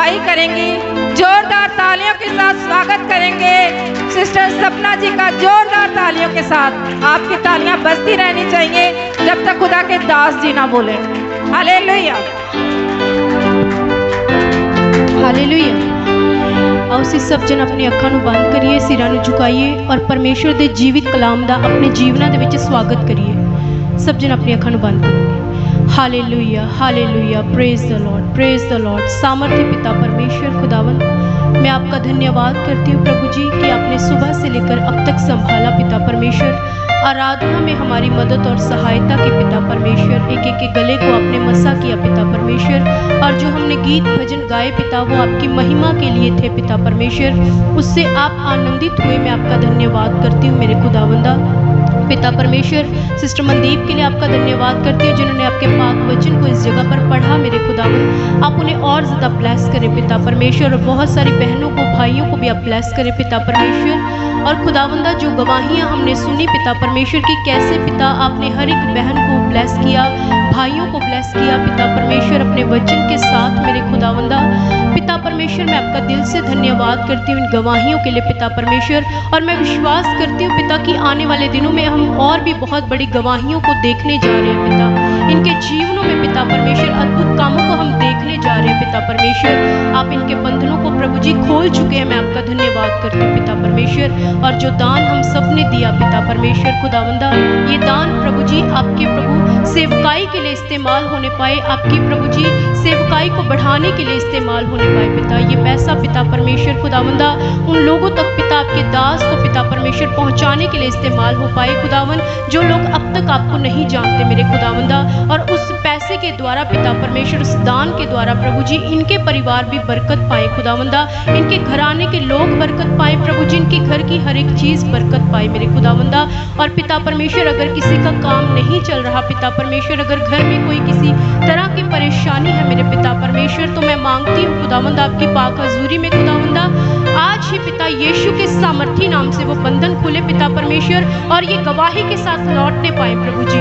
अगुवाई करेंगी। जोरदार तालियों के साथ स्वागत करेंगे सिस्टर सपना जी का। जोरदार तालियों के साथ आपकी तालियां बजती रहनी चाहिए जब तक खुदा के दास जी ना बोले। Hallelujah, hallelujah. आओ सी सब जन अपनी अखां नूं बंद करिए, सिरां नूं झुकाइए और परमेश्वर दे जीवित कलाम दा अपने जीवनां दे विच स्वागत करिए। सब जन अपनी अखां नूं बंद करेंगे। Hallelujah, hallelujah, praise the Lord, praise the Lord. सामर्थ्य पिता परमेश्वर खुदावंद, मैं आपका धन्यवाद करती हूँ प्रभु जी कि आपने सुबह से लेकर अब तक संभाला पिता परमेश्वर। आराधना में हमारी मदद और सहायता की पिता परमेश्वर। एक एक के गले को आपने मसा किया पिता परमेश्वर, और जो हमने गीत भजन गाए पिता वो आपकी महिमा के लिए थे पिता परमेश्वर। उससे आप आनंदित हुए, मैं आपका धन्यवाद करती हूँ मेरे खुदावंदा पिता परमेश्वर। सिस्टर मनदीप के लिए आपका धन्यवाद करती हूँ जिन्होंने आपके पाक वचन को इस जगह पर पढ़ा मेरे खुदावंद। आप उन्हें और ज़्यादा ब्लेस करें पिता परमेश्वर, और बहुत सारी बहनों को भाइयों को भी आप ब्लेस करें पिता परमेश्वर। और खुदावंदा जो गवाहियाँ हमने सुनी पिता परमेश्वर की, कैसे पिता आपने हर एक बहन को ब्लेस किया, भाइयों को ब्लेस किया पिता परमेश्वर अपने वचन के साथ मेरे खुदावंदा पिता परमेश्वर। मैं आपका दिल से धन्यवाद करती हूँ इन गवाहियों के लिए पिता परमेश्वर, और मैं विश्वास करती हूँ पिता कि आने वाले दिनों में हम और भी बहुत बड़ी गवाहियों को देखने जा रहे हैं पिता। इनके जीवनों में पिता परमेश्वर अद्भुत कामों को हम देखने जा रहे हैं पिता परमेश्वर। आप इनके बंधनों को प्रभु जी खोल चुके हैं, मैं आपका धन्यवाद करती हूँ पिता परमेश्वर। और जो दान हम सब ने दिया पिता परमेश्वर खुदावंदा, ये दान प्रभु जी आपके प्रभु सेवकाई के लिए इस्तेमाल होने पाए, आपकी प्रभु जी सेवकाई को बढ़ाने के लिए इस्तेमाल होने पाए पिता। ये पैसा पिता परमेश्वर खुदावंदा उन लोगों तक पिता आपके दास को पिता परमेश्वर पहुंचाने के लिए इस्तेमाल हो पाए खुदावन, जो लोग अब तक आपको नहीं जानते मेरे खुदावंदा। और उस पैसे के द्वारा पिता परमेश्वर, उस दान के द्वारा प्रभु जी इनके परिवार भी बरकत पाए खुदावंदा, इनके घराने के लोग बरकत पाए प्रभु जी, इनके घर की हर एक चीज बरकत पाए मेरे खुदावंदा। और पिता परमेश्वर अगर किसी का काम नहीं चल रहा पिता परमेश्वर, अगर घर में कोई किसी तरह की परेशानी है मेरे पिता परमेश्वर, तो मैं मांगती हूँ खुदावंदा आपकी पाक हजूरी में खुदावंदा आज ही पिता यीशु के सामर्थी नाम से वो बंधन खुले पिता परमेश्वर, और ये गवाही के साथ लौटने पाए प्रभु जी,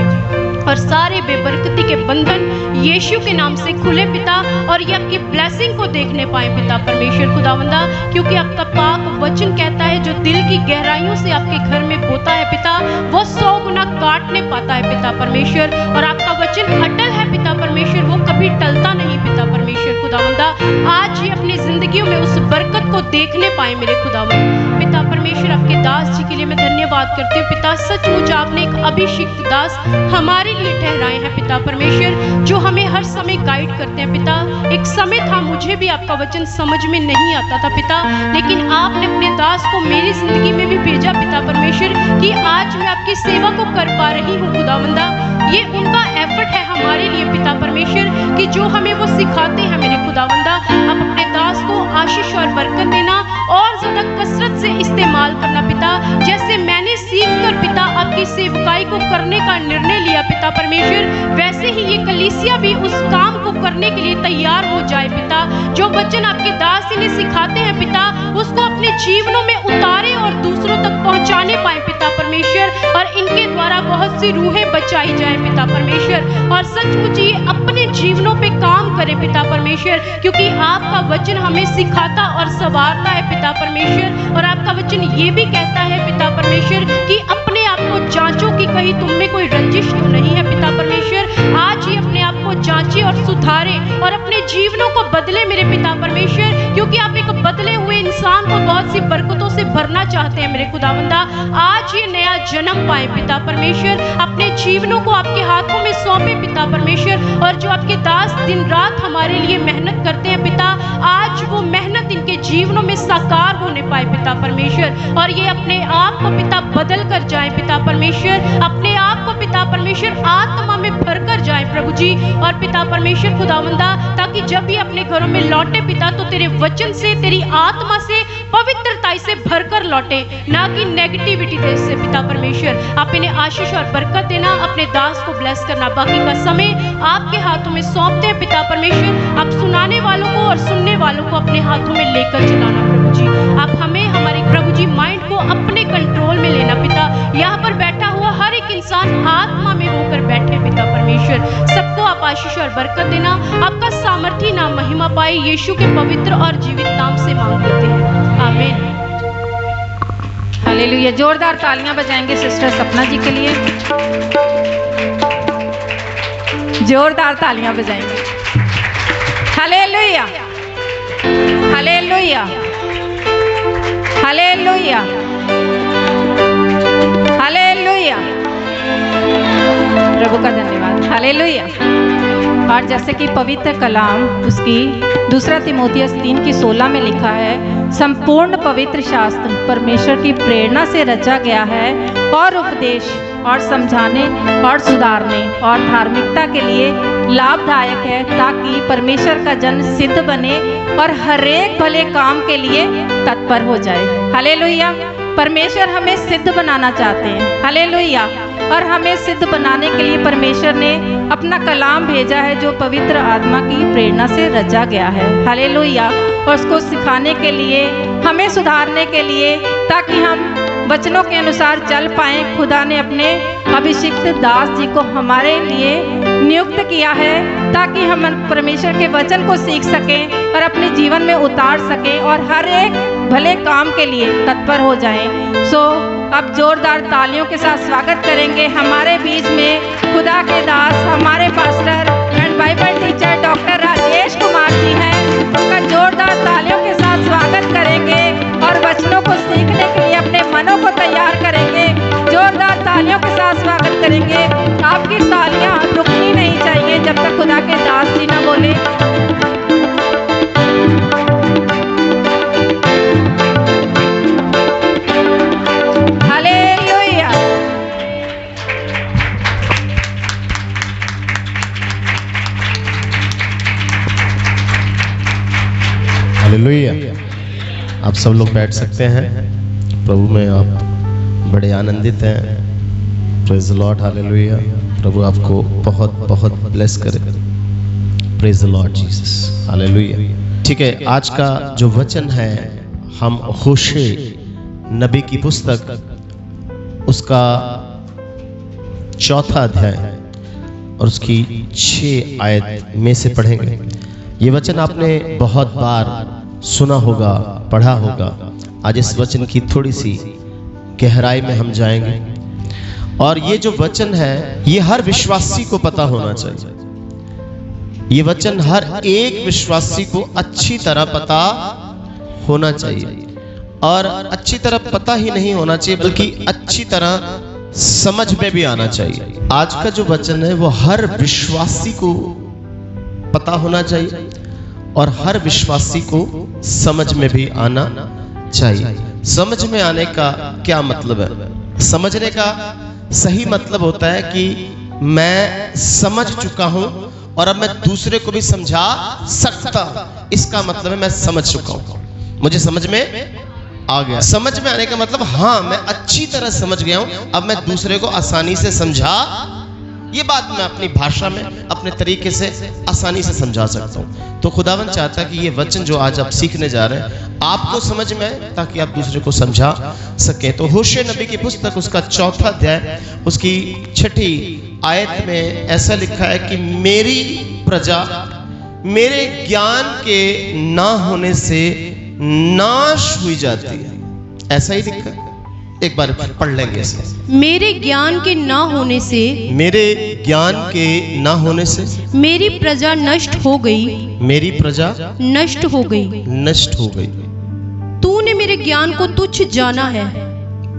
और सारे बेबरकती के बंधन यीशु के नाम से खुले पिता, और ये आपकी ब्लेसिंग को देखने पाए पिता परमेश्वर खुदावंदा। क्योंकि आपका पाक वचन कहता है जो दिल की गहराइयों से आपके घर में बोता है पिता, वो 100 गुना काटने पाता है पिता परमेश्वर। और आपका वचन अटल है पिता परमेश्वर, वो कभी टलता नहीं पिता परमेश्वर खुदावंदा। आज ही अपनी जिंदगियों में उस बरकत को देखने पाए मेरे खुदावंद पिता परमेश्वर। आपके दास जी के लिए मैं धन्यवाद करती हूँ पिता। सचमुच आपने एक अभिषिक्त दास हमारे लिए ठहराए हैं पिता परमेश्वर, जो हमें हर समय गाइड करते हैं पिता। एक समय था मुझे भी आपका वचन समझ में नहीं आता था पिता, लेकिन आपने अपने दास को मेरी जिंदगी में भी भेजा पिता परमेश्वर, कि आज मैं आपकी सेवा को कर पा रही हूँ खुदावंदा। ये उनका एफर्ट है हमारे लिए पिता परमेश्वर, कि जो हमें वो सिखाते हैं मेरे खुदावंदा। आप अपने दास को आशीष और बरकत देना, और ज्यादा कसरत से इस्तेमाल करना पिता। जैसे मैंने सीख कर पिता आपकी सेवकाई को करने का निर्णय लिया पिता परमेश्वर, वैसे ही ये कलीसिया भी उस काम को करने के लिए तैयार हो जाए पिता। जो वचन आपके दास इन्हें सिखाते हैं पिता, उसको अपने जीवनों में उतारे और दूसरों तक पहुंचाने पाए पिता परमेश्वर, और इनके द्वारा बहुत सी रूहें बचाई जाए पिता परमेश्वर। और सचमुच ये अपने जीवनों पे काम करे पिता परमेश्वर, क्योंकि आपका वचन हमें सिखाता और संवारता है पिता परमेश्वर। और आपका वचन ये भी कहता है पिता परमेश्वर कि अपने आप को जांचो कि कहीं तुम में कोई रंजिश तो नहीं है पिता परमेश्वर। आज ही अपने आप को जांचे और सुधारे, और अपने जीवनों को बदले मेरे पिता परमेश्वर, क्योंकि आप एक बदले हुए इंसान को बहुत सी बरकतों से भरना चाहते हैं मेरे खुदावंदा। आज ये नया जन्म पाए पिता परमेश्वर, अपने जीवनों को आपके हाथों में सौंपे पिता परमेश्वर। और जो आपके दास दिन रात हमारे लिए मेहनत करते हैं पिता, आज वो मेहनत इनके जीवनों में साकार होने पाए पिता परमेश्वर, और ये अपने आप को पिता बदल कर जाए पिता परमेश्वर, अपने आप को पिता परमेश्वर आत्मा में भर कर जाए प्रभु जी। और पिता परमेश्वर खुदावंदा, ताकि जब भी अपने घरों में लौटे पिता, तो तेरे वचन से, तेरी आत्मा से, पवित्रता से भरकर लौटे, ना कि नेगेटिविटी से पिता परमेश्वर। आप इन्हें आशीष और बरकत देना, अपने दास को ब्लेस करना। बाकी का समय आपके हाथों में सौंपते हैं पिता परमेश्वर। आप सुनाने वालों को और सुनने वालों को अपने हाथों में लेकर चलाना प्रभु जी। आप हमें हमारे प्रभु जी माइंड को अपने कंट्रोल में लेना पिता। यहाँ पर बैठा हुआ हर एक इंसान आत्मा में होकर बैठे पिता परमेश्वर, सबको आप आशीष और बरकत देना। आपका सामर्थी नाम महिमा पाए, यीशु के पवित्र और जीवित नाम से मांग लेते हैं, आमीन। हालेलुया। जोरदार तालियां बजाएंगे सिस्टर सपना जी के लिए, जोरदार तालियां बजाएंगे। Hallelujah, hallelujah, hallelujah, hallelujah. प्रभु का धन्यवाद। हालेलुया। और जैसे कि पवित्र कलाम उसकी 2 तिमोथियस 3:16 में लिखा है, संपूर्ण पवित्र शास्त्र परमेश्वर की प्रेरणा से रचा गया है और उपदेश और समझाने और सुधारने और धार्मिकता के लिए लाभदायक है, ताकि परमेश्वर का जन सिद्ध बने और हर एक भले काम के लिए तत्पर हो जाए। हालेलुया। परमेश्वर हमें सिद्ध बनाना चाहते हैं। हालेलुया। और हमें सिद्ध बनाने के लिए परमेश्वर ने अपना कलाम भेजा है, जो पवित्र आत्मा की प्रेरणा से रचा गया है। हालेलुया। और उसको सिखाने के लिए, हमें सुधारने के लिए, ताकि हम वचनों के अनुसार चल पाएं। खुदा ने अपने अभिषिक्त दास जी को हमारे लिए नियुक्त किया है, ताकि हम परमेश्वर के वचन को सीख सकें और अपने जीवन में उतार सकें और हर एक भले काम के लिए तत्पर हो जाएं। अब जोरदार तालियों के साथ स्वागत करेंगे हमारे बीच में खुदा के दास, हमारे pastor and Bible teacher doctor Rajesh Kumar ji हैं। उनका जोरदार तालियों के साथ स्वागत करेंगे और वचनों को सीखने के लिए अपने मनों को तैयार करेंगे। जोरदार तालियों के साथ स्वागत करेंगे। आपकी तालियां रुकनी नहीं चाहिए जब तक खुदा के दास जी न बोले। हालेलुया। हालेलुया। आप सब लोग बैठ सकते हैं। प्रभु में आप बड़े आनंदित हैं। Praise the Lord. हालेलुया। प्रभु आपको बहुत बहुत ब्लेस करे। Praise the Lord Jesus. Hallelujah. ठीक है, आज का जो वचन है, हम होशे नबी की पुस्तक उसका 4था अध्याय और उसकी 6 आयत में से पढ़ेंगे। ये वचन आपने बहुत बार सुना होगा, पढ़ा होगा। आज इस वचन की थोड़ी सी गहराई में हम जाएंगे। और ये जो वचन है, ये हर विश्वासी को पता होना चाहिए। ये वचन हर एक विश्वासी को अच्छी तरह पता होना चाहिए। और अच्छी तरह पता ही नहीं होना चाहिए, बल्कि अच्छी तरह समझ में भी आना चाहिए। आज का जो वचन है वो हर विश्वासी को पता होना चाहिए और हर विश्वासी को समझ में भी आना चाहिए। समझ में आने का क्या मतलब है? समझने का सही मतलब होता है कि मैं समझ चुका हूं और अब मैं दूसरे को भी समझा सकता हूं। इसका मतलब है मैं समझ चुका हूं, मुझे समझ में आ गया। समझ में आने का मतलब, हाँ मैं अच्छी तरह समझ गया हूं, अब मैं दूसरे को आसानी से समझा, ये बात मैं अपनी भाषा में अपने तरीके से आसानी से समझा सकता हूं। तो खुदावन चाहता है कि ये वचन जो आज आप सीखने जा रहे हैं आपको समझ में आए, ताकि आप दूसरे को समझा सकें। तो होशे नबी की पुस्तक उसका 4था अध्याय उसकी 6ठी आयत में ऐसा लिखा है कि मेरी प्रजा मेरे ज्ञान के ना होने से नाश हुई जाती है। ऐसा ही लिखा है। एक बार पढ़ लेंगे इसे। मेरे ज्ञान के ना होने से, मेरे ज्ञान के ना होने से मेरी प्रजा नष्ट हो गई, मेरी प्रजा नष्ट हो गई, नष्ट हो गई। तूने मेरे ज्ञान को तुच्छ जाना है,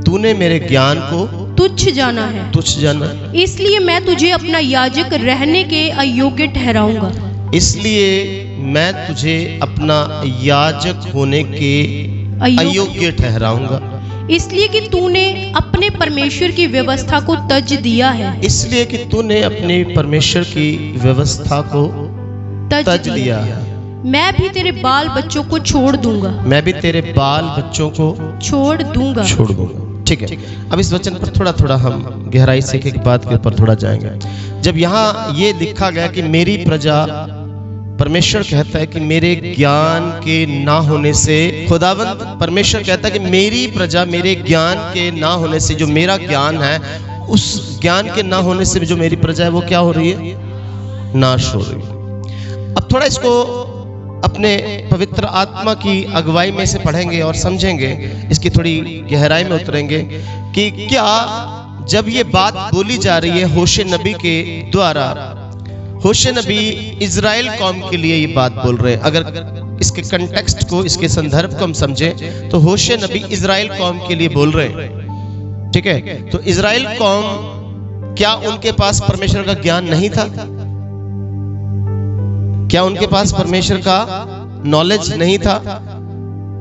तूने मेरे ज्ञान को तुच्छ जाना है, तुच्छ जाना, इसलिए मैं तुझे अपना याजक रहने के अयोग्य ठहराऊंगा। इसलिए मैं तुझे अपना याजक होने के अयोग्य ठहराऊंगा। इसलिए कि तूने अपने परमेश्वर की व्यवस्था को तज दिया है, इसलिए कि तूने अपने परमेश्वर की व्यवस्था को तज लिया है। मैं भी तेरे बाल बच्चों को छोड़ दूंगा, मैं भी तेरे बाल बच्चों को छोड़ दूंगा। ठीक है। अब इस वचन पर थोड़ा थोड़ा हम गहराई से एक बात के ऊपर थोड़ा जाएंगे। जब यहाँ ये लिखा गया कि मेरी प्रजा, परमेश्वर कहता है कि मेरे ज्ञान के ना होने से, खुदावंद परमेश्वर कहता है कि मेरी प्रजा मेरे ज्ञान के ना होने से, जो मेरा ज्ञान है उस ज्ञान के ना होने से जो मेरी प्रजा है वो क्या हो रही है? नाश हो रही है। अब थोड़ा इसको अपने पवित्र आत्मा की अगुवाई में से पढ़ेंगे और समझेंगे, इसकी थोड़ी गहराई में उतरेंगे कि क्या जब ये बात बोली जा रही है होशे नबी के द्वारा, होशे नबी इज़राइल कौम के लिए ये बात बोल रहे हैं। अगर इसके कंटेक्स्ट को, इसके संदर्भ को हम समझें तो होशे नबी इज़राइल कौम के लिए बोल रहे हैं, ठीक है। तो इज़राइल कौम, क्या उनके पास परमेश्वर का ज्ञान नहीं था? क्या उनके पास परमेश्वर का नॉलेज नहीं था?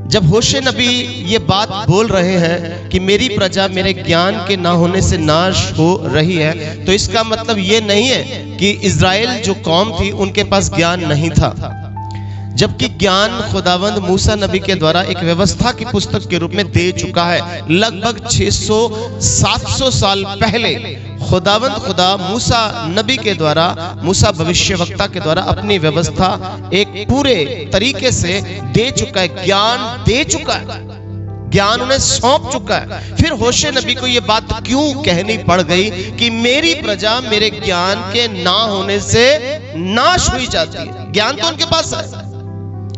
जब होशे नबी ये बात बोल रहे हैं कि मेरी प्रजा मेरे ज्ञान के ना होने से नाश हो रही है, तो इसका मतलब ये नहीं है कि इज़राइल जो कौम थी उनके पास ज्ञान नहीं था, जबकि ज्ञान खुदावंद मूसा नबी के द्वारा एक व्यवस्था की पुस्तक के रूप में दे चुका है। लगभग 600-700 साल पहले खुदावंद खुदा मूसा नबी के द्वारा, मूसा भविष्यवक्ता के द्वारा अपनी व्यवस्था एक पूरे तरीके से दे चुका है, ज्ञान दे चुका है, ज्ञान उन्हें सौंप चुका है। फिर होशे नबी को यह बात क्यों कहनी पड़ गई कि मेरी प्रजा मेरे ज्ञान के ना होने से नाश हुई जाती है? ज्ञान तो उनके पास है,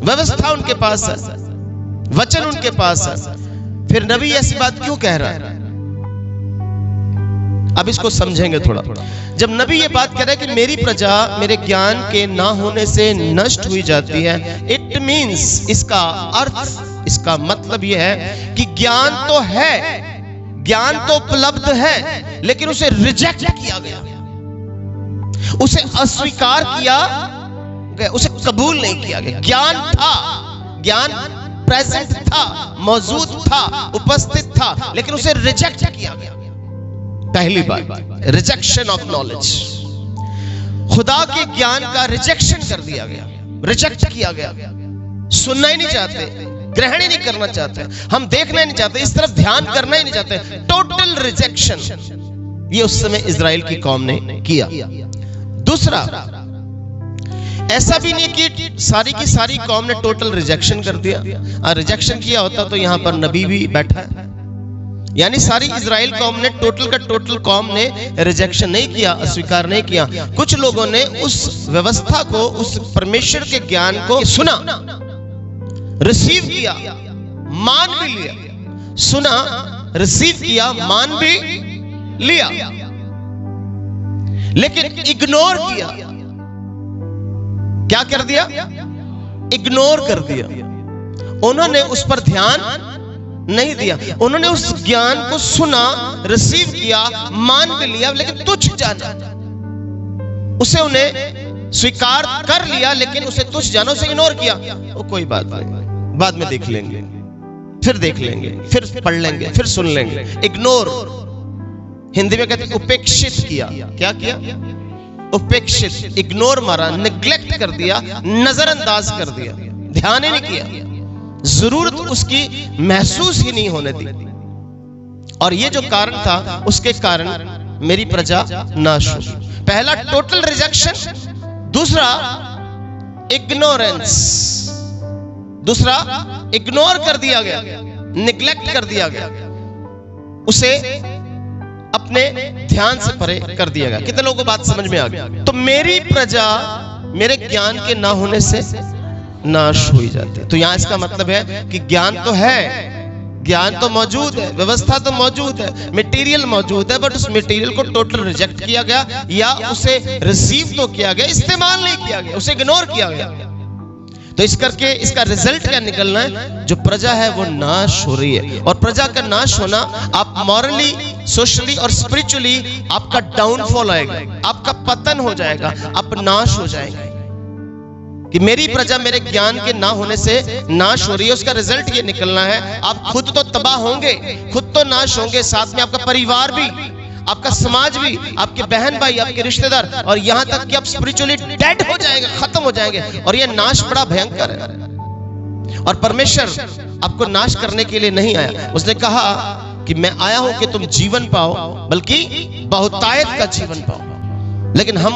व्यवस्था उनके पास है, वचन उनके पास है, फिर नबी ऐसी बात क्यों कह रहा है? अब इसको समझेंगे थोड़ा। जब नबी ये बात कह रहा है कि मेरी प्रजा मेरे ज्ञान के ना होने से नष्ट हुई जाती है, इट मीन्स, इसका अर्थ, इसका मतलब यह है कि ज्ञान तो है, ज्ञान तो उपलब्ध है, लेकिन उसे रिजेक्ट किया गया, उसे अस्वीकार किया गया, उसे कबूल नहीं किया गया। ज्ञान था, ज्ञान प्रेजेंट था, मौजूद था, उपस्थित था, लेकिन उसे रिजेक्ट किया गया। पहली बात, रिजेक्शन ऑफ नॉलेज, खुदा के ज्ञान का रिजेक्शन कर दिया गया, रिजेक्ट किया गया। सुनना ही नहीं चाहते, ग्रहण ही नहीं करना चाहते, हम देखना ही नहीं चाहते, इस तरफ ध्यान करना ही नहीं चाहते, टोटल रिजेक्शन। ये उस समय इज़राइल की कौम ने किया। दूसरा, ऐसा भी नहीं कि सारी की सारी कौम ने टोटल रिजेक्शन कर दिया, और रिजेक्शन किया होता तो यहां पर नबी भी बैठा है। यानी सारी इज़राइल कौम ने, टोटल का टोटल कौम ने रिजेक्शन नहीं किया, अस्वीकार नहीं किया। कुछ लोगों ने उस व्यवस्था को, उस परमेश्वर के ज्ञान को सुना, रिसीव किया, मान भी लिया, सुना, रिसीव किया, मान भी लिया, लेकिन इग्नोर किया। क्या कर दिया? इग्नोर कर दिया। उन्होंने उस पर ध्यान नहीं दिया, उन्होंने उस ज्ञान को सुना, रिसीव किया, मान भी लिया, लेकिन तुच्छ जाना, उसे उन्हें स्वीकार कर लिया, लेकिन उसे तुच्छ जाना, उसे इग्नोर किया। वो कोई बात नहीं, बाद में देख लेंगे, फिर देख लेंगे, फिर पढ़ लेंगे, फिर सुन लेंगे। इग्नोर, हिंदी में कहते हैं उपेक्षित किया। क्या किया? उपेक्षित, इग्नोर मारा, निग्लेक्ट कर दिया, नजरअंदाज कर दिया, ध्यान ही नहीं किया, जरूरत उसकी महसूस ही नहीं होने दी। और ये जो कारण था, उसके कारण मेरी प्रजा नाश हुई। पहला टोटल रिजेक्शन, दूसरा इग्नोरेंस, दूसरा इग्नोर कर दिया गया, निग्लेक्ट कर दिया गया, उसे अपने ध्यान से परे कर दिया गया। कितने लोगों को बात समझ में आ गई? तो मेरी प्रजा मेरे ज्ञान के ना होने से नाश हुई जाती है। तो यहां इसका मतलब है कि ज्ञान तो है, ज्ञान तो मौजूद है, व्यवस्था तो मौजूद है, मटेरियल मौजूद है, बट उस मटेरियल को टोटल रिजेक्ट किया गया, या उसे रिसीव तो किया गया, इस्तेमाल नहीं किया गया, उसे इग्नोर किया गया। तो इस करके इसका रिजल्ट क्या निकलना है? जो प्रजा है वो नाश हो रही है। और प्रजा का नाश होना, आप मॉरली, सोशली और स्पिरिचुअली आपका डाउनफॉल आएगा, आपका पतन हो जाएगा, आप नाश हो जाएंगे। कि मेरी प्रजा मेरे ज्ञान के ना होने से नाश हो रही है, उसका रिजल्ट ये निकलना है, आप खुद तो तबाह होंगे, खुद तो नाश होंगे, साथ में आपका परिवार भी, आपका समाज भी, आपके बहन भाई, आपके रिश्तेदार, और यहां तक कि आप स्पिरिचुअली डेड हो जाएंगे, खत्म हो जाएंगे। और यह नाश बड़ा भयंकर है। और परमेश्वर आपको नाश करने के लिए नहीं आया, उसने कहा कि मैं आया हूं कि तुम जीवन पाओ, बल्कि बहुतायत का जीवन पाओ। लेकिन हम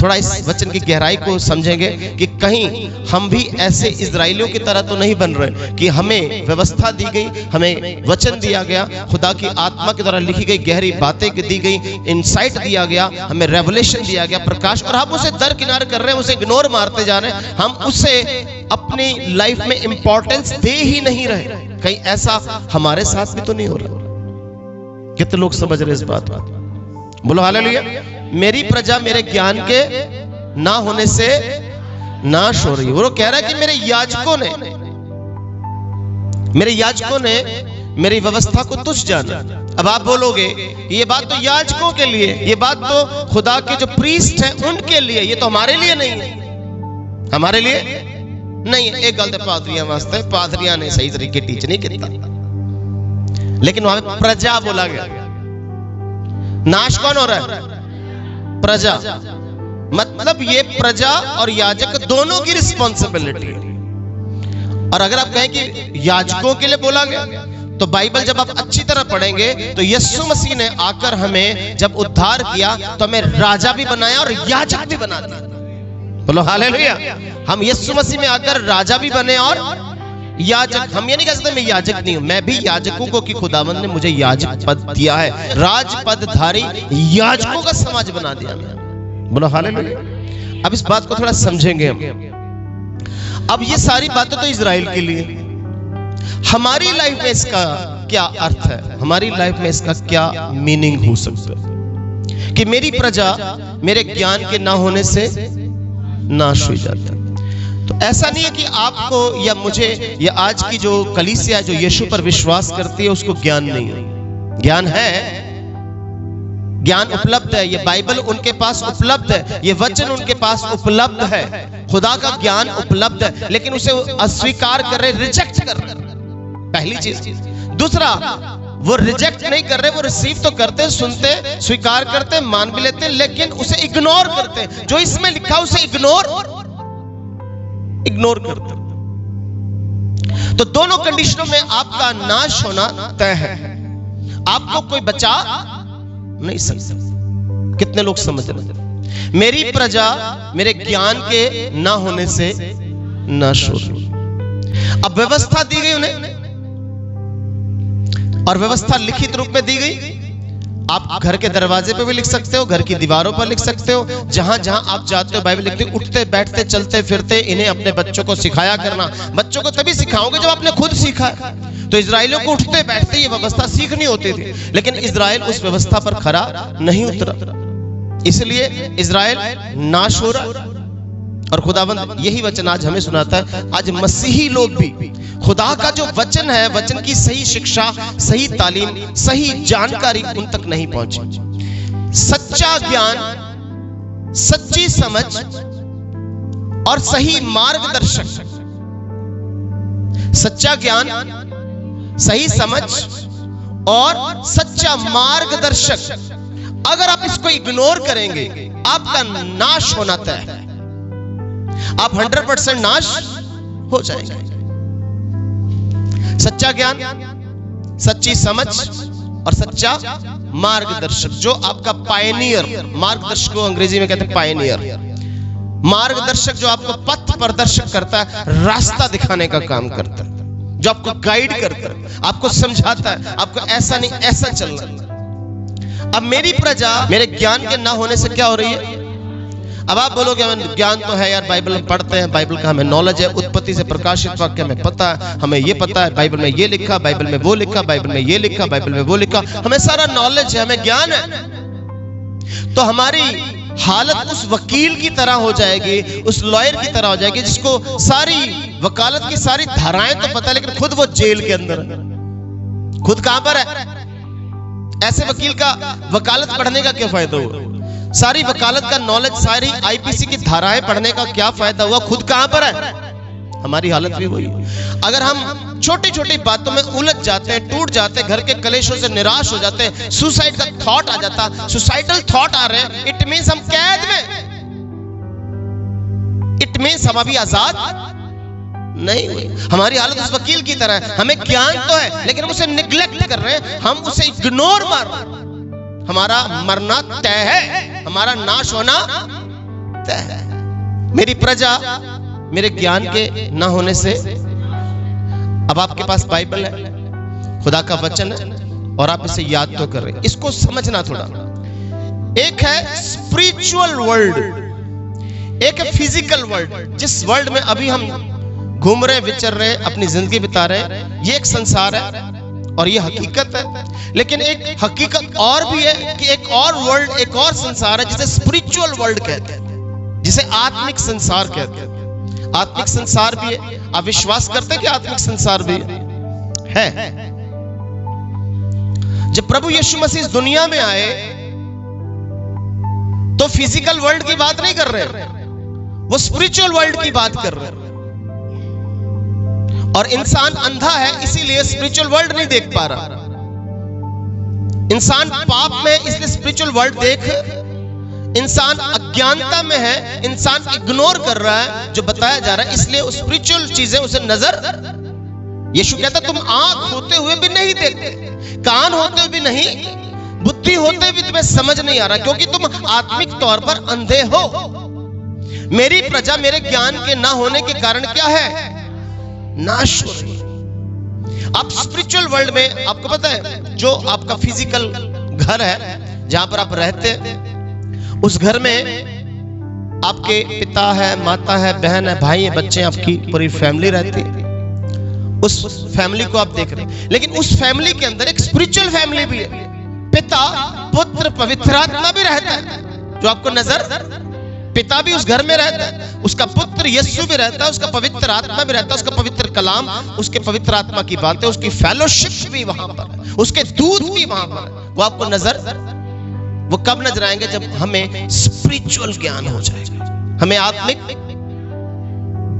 थोड़ा इस वचन की गहराई को समझेंगे कि कहीं हम भी ऐसे इजराइलियों की तरह तो नहीं बन रहे कि हमें व्यवस्था दी गई, हमें वचन दिया गया, खुदा की आत्मा के द्वारा लिखी गई गहरी बातें दी गई, इंसाइट दिया गया, हमें रेवलेशन दिया गया, प्रकाश, और हम उसे दरकिनार कर रहे हैं, उसे इग्नोर मारते जा रहे हैं, हम उसे अपनी लाइफ में इंपॉर्टेंस दे ही नहीं रहे। कहीं ऐसा हमारे साथ भी तो नहीं हो रहा? कितने लोग समझ रहे इस बात? बोलो हालेलुया। मेरी प्रजा मेरे ज्ञान के ना होने से नाश हो रही है। वो कह रहा है कि मेरे याजकों ने मेरी व्यवस्था को तुच्छ जाना। अब आप बोलोगे ये बात तो याजकों के लिए, ये बात तो खुदा के जो प्रीस्ट हैं उनके लिए, ये तो हमारे लिए नहीं है। हमारे लिए नहीं है। एक गलत पादरियां वास्ते, पादरियां ने सही तरीके टीच नहीं किया, लेकिन वहां पे प्रजा बोला गया। नाश कौन हो रहा है? प्रजा। मतलब ये प्रजा और याजक दोनों की रिस्पॉन्सिबिलिटी है। और अगर आप कहें कि याजकों के लिए बोला गया, तो बाइबल जब आप अच्छी तरह पढ़ेंगे तो यीशु मसीह ने आकर हमें जब उद्धार किया तो हमें राजा भी बनाया और याजक भी बना दिया। बोलो हालेलुया। हम यीशु मसीह में आकर राजा भी बने और याजक। हम ये नहीं कह सकते मैं याजक नहीं हूं, मैं भी याजकों को, कि खुदावंद ने मुझे याजक पद दिया है, राजपदधारी याजकों का समाज बना दिया। बोलो हालेलुया। अब इस बात को थोड़ा समझेंगे हम। अब ये सारी बातें तो इजराइल के लिए, हमारी लाइफ में इसका क्या अर्थ है? हमारी लाइफ में इसका क्या मीनिंग हो सकता है कि मेरी प्रजा मेरे ज्ञान के ना होने से नाश हो जाता है? तो ऐसा नहीं है कि आपको या मुझे या आज की जो कलीसिया जो यीशु पर विश्वास करती है उसको ज्ञान नहीं है। ज्ञान है, ज्ञान उपलब्ध है, ये बाइबल उनके पास उपलब्ध है, ये वचन उनके पास उपलब्ध है, खुदा का ज्ञान उपलब्ध है, लेकिन उसे अस्वीकार कर रहे, रिजेक्ट कर रहे। पहली चीज। दूसरा, वो रिजेक्ट नहीं कर रहे, वो रिसीव तो करते, सुनते, स्वीकार करते, मान भी लेते, लेकिन उसे इग्नोर करते। जो इसमें लिखा उसे इग्नोर करते। तो दोनों कंडीशनों में आपका नाश होना तय है। आपको कोई बचा नहीं सकता। कितने लोग समझ रहे? मेरी प्रजा मेरे ज्ञान के ना होने से नाश हो रही। अब व्यवस्था दी गई उन्हें, और व्यवस्था लिखित रूप में दी गई। आप घर के दरवाजे पे भी लिख सकते हो, घर की दीवारों पर लिख सकते हो, जहां जहां आप जाते हो बाइबल लिखते हो। उठते बैठते चलते फिरते इन्हें अपने बच्चों को सिखाया करना। बच्चों को तभी सिखाओगे जब आपने खुद सीखा है। तो इजराइलियों को उठते बैठते ये व्यवस्था सीखनी होती थी, लेकिन इजराइल उस व्यवस्था पर खरा नहीं उतरा, इसलिए इजराइल नाश हो रहा। और खुदावंद यही वचन आज हमें सुनाता है। आज मसीही लोग भी खुदा का जो वचन है, वचन की सही शिक्षा, सही तालीम, सही जानकारी उन तक नहीं पहुंची। सच्चा ज्ञान, सच्ची समझ और सही मार्गदर्शक, सच्चा ज्ञान, सही समझ और सच्चा मार्गदर्शक, अगर आप इसको इग्नोर करेंगे आपका नाश होना तय है। आप 100% नाश हो जाएंगे। सच्चा ज्ञान, सच्ची समझ और सच्चा मार्गदर्शक, जो आपका पायनियर, मार्गदर्शक को अंग्रेजी में कहते हैं पायनियर, मार्गदर्शक जो आपको पथ प्रदर्शक करता है, रास्ता दिखाने का काम करता है, जो आपको गाइड करता है, आपको समझाता है, आपको ऐसा नहीं ऐसा चलना। अब मेरी प्रजा मेरे ज्ञान के ना होने से क्या हो रही है? अब आप बोलोगे हमें ज्ञान तो है यार, बाइबल में पढ़ते हैं, बाइबल का हमें नॉलेज है, उत्पत्ति से प्रकाशित वाक्य हमें पता है, हमें ये पता है, बाइबल में ये लिखा, बाइबल में वो लिखा, बाइबल में ये लिखा, बाइबल में वो लिखा, हमें सारा नॉलेज है, हमें ज्ञान है। तो हमारी हालत उस वकील की तरह हो जाएगी, उस लॉयर की तरह हो जाएगी जिसको सारी वकालत की सारी धाराएं तो पता है, लेकिन खुद वो जेल के अंदर है। खुद कहां पर है? ऐसे वकील का वकालत पढ़ने का क्या फायदा हुआ? सारी वकालत का नॉलेज, सारी आईपीसी की धाराएं पढ़ने का क्या फायदा हुआ? खुद कहां पर है? हमारी हालत भी वही है। अगर हम छोटी छोटी बातों में उलझ जाते हैं, टूट जाते हैं, घर के कलेशों से निराश हो जाते हैं, सुसाइड का थॉट आ जाता, सुसाइडल थॉट आ रहे हैं, इट मींस हम कैद में, इट मींस हम अभी आजाद नहीं हुए। हमारी हालत उस वकील की तरह है। हमें ज्ञान तो है लेकिन हम उसे निग्लेक्ट कर रहे हैं, हम उसे इग्नोर मार रहे हैं। हमारा मरना तय है, हमारा नाश होना तय है। मेरी प्रजा मेरे ज्ञान के ना होने से, अब आपके पास बाइबल है, खुदा का वचन है, और आप इसे याद तो कर रहे हैं। इसको समझना थोड़ा। एक है स्पिरिचुअल वर्ल्ड, एक है फिजिकल वर्ल्ड। जिस वर्ल्ड में अभी हम घूम रहे, विचर रहे, अपनी जिंदगी बिता रहे हैं, ये एक संसार है और ये हकीकत है। लेकिन एक हकीकत और भी है कि एक और वर्ल्ड, एक और संसार है जिसे स्पिरिचुअल वर्ल्ड कहते हैं, जिसे आत्मिक संसार कहते हैं। आत्मिक संसार भी है। आप विश्वास करते हैं कि आत्मिक संसार भी है? जब प्रभु यीशु मसीह इस दुनिया में आए तो फिजिकल वर्ल्ड की बात नहीं कर रहे, वो स्पिरिचुअल वर्ल्ड की बात कर रहे हैं। और इंसान अंधा है, इसीलिए स्पिरिचुअल वर्ल्ड नहीं देख पा रहा। इंसान पाप में, इसलिए स्पिरिचुअल वर्ल्ड देख, इंसान अज्ञानता में है, इंसान इग्नोर कर रहा है जो बताया जा रहा है, इसलिए उस स्पिरिचुअल चीजें उसे नजर। यीशु कहता तुम आंख होते हुए भी नहीं देखते, कान होते हुए भी नहीं, बुद्धि होते भी तुम्हें समझ नहीं आ रहा, क्योंकि तुम आत्मिक तौर पर अंधे हो। मेरी प्रजा मेरे ज्ञान के ना होने के कारण क्या है? नाश हो रही है। आप स्पिरिचुअल वर्ल्ड में, आपको पता है, जो आपका फिजिकल घर है जहां पर आप रहते हैं, उस घर में आपके पिता है, माता है, बहन है, भाई है, बच्चे, आपकी पूरी फैमिली रहती है। उस फैमिली को आप देख रहे हैं, लेकिन उस फैमिली के अंदर एक स्पिरिचुअल फैमिली भी है। पिता, पुत्र, पवित्र आत्मा भी रहता है जो आपको नजर। पिता भी उस घर में रहता है, उसका पुत्र यीशु भी रहता है, उसका पवित्र आत्मा भी रहता है, उसका पवित्र कलाम, उसके पवित्र आत्मा की बातें, उसकी फेलोशिप भी वहां पर, उसके दूध भी वहां पर, वो आपको नजर। वो कब नजर आएंगे? जब हमें स्पिरिचुअल ज्ञान हो जाएगा, हमें आत्मिक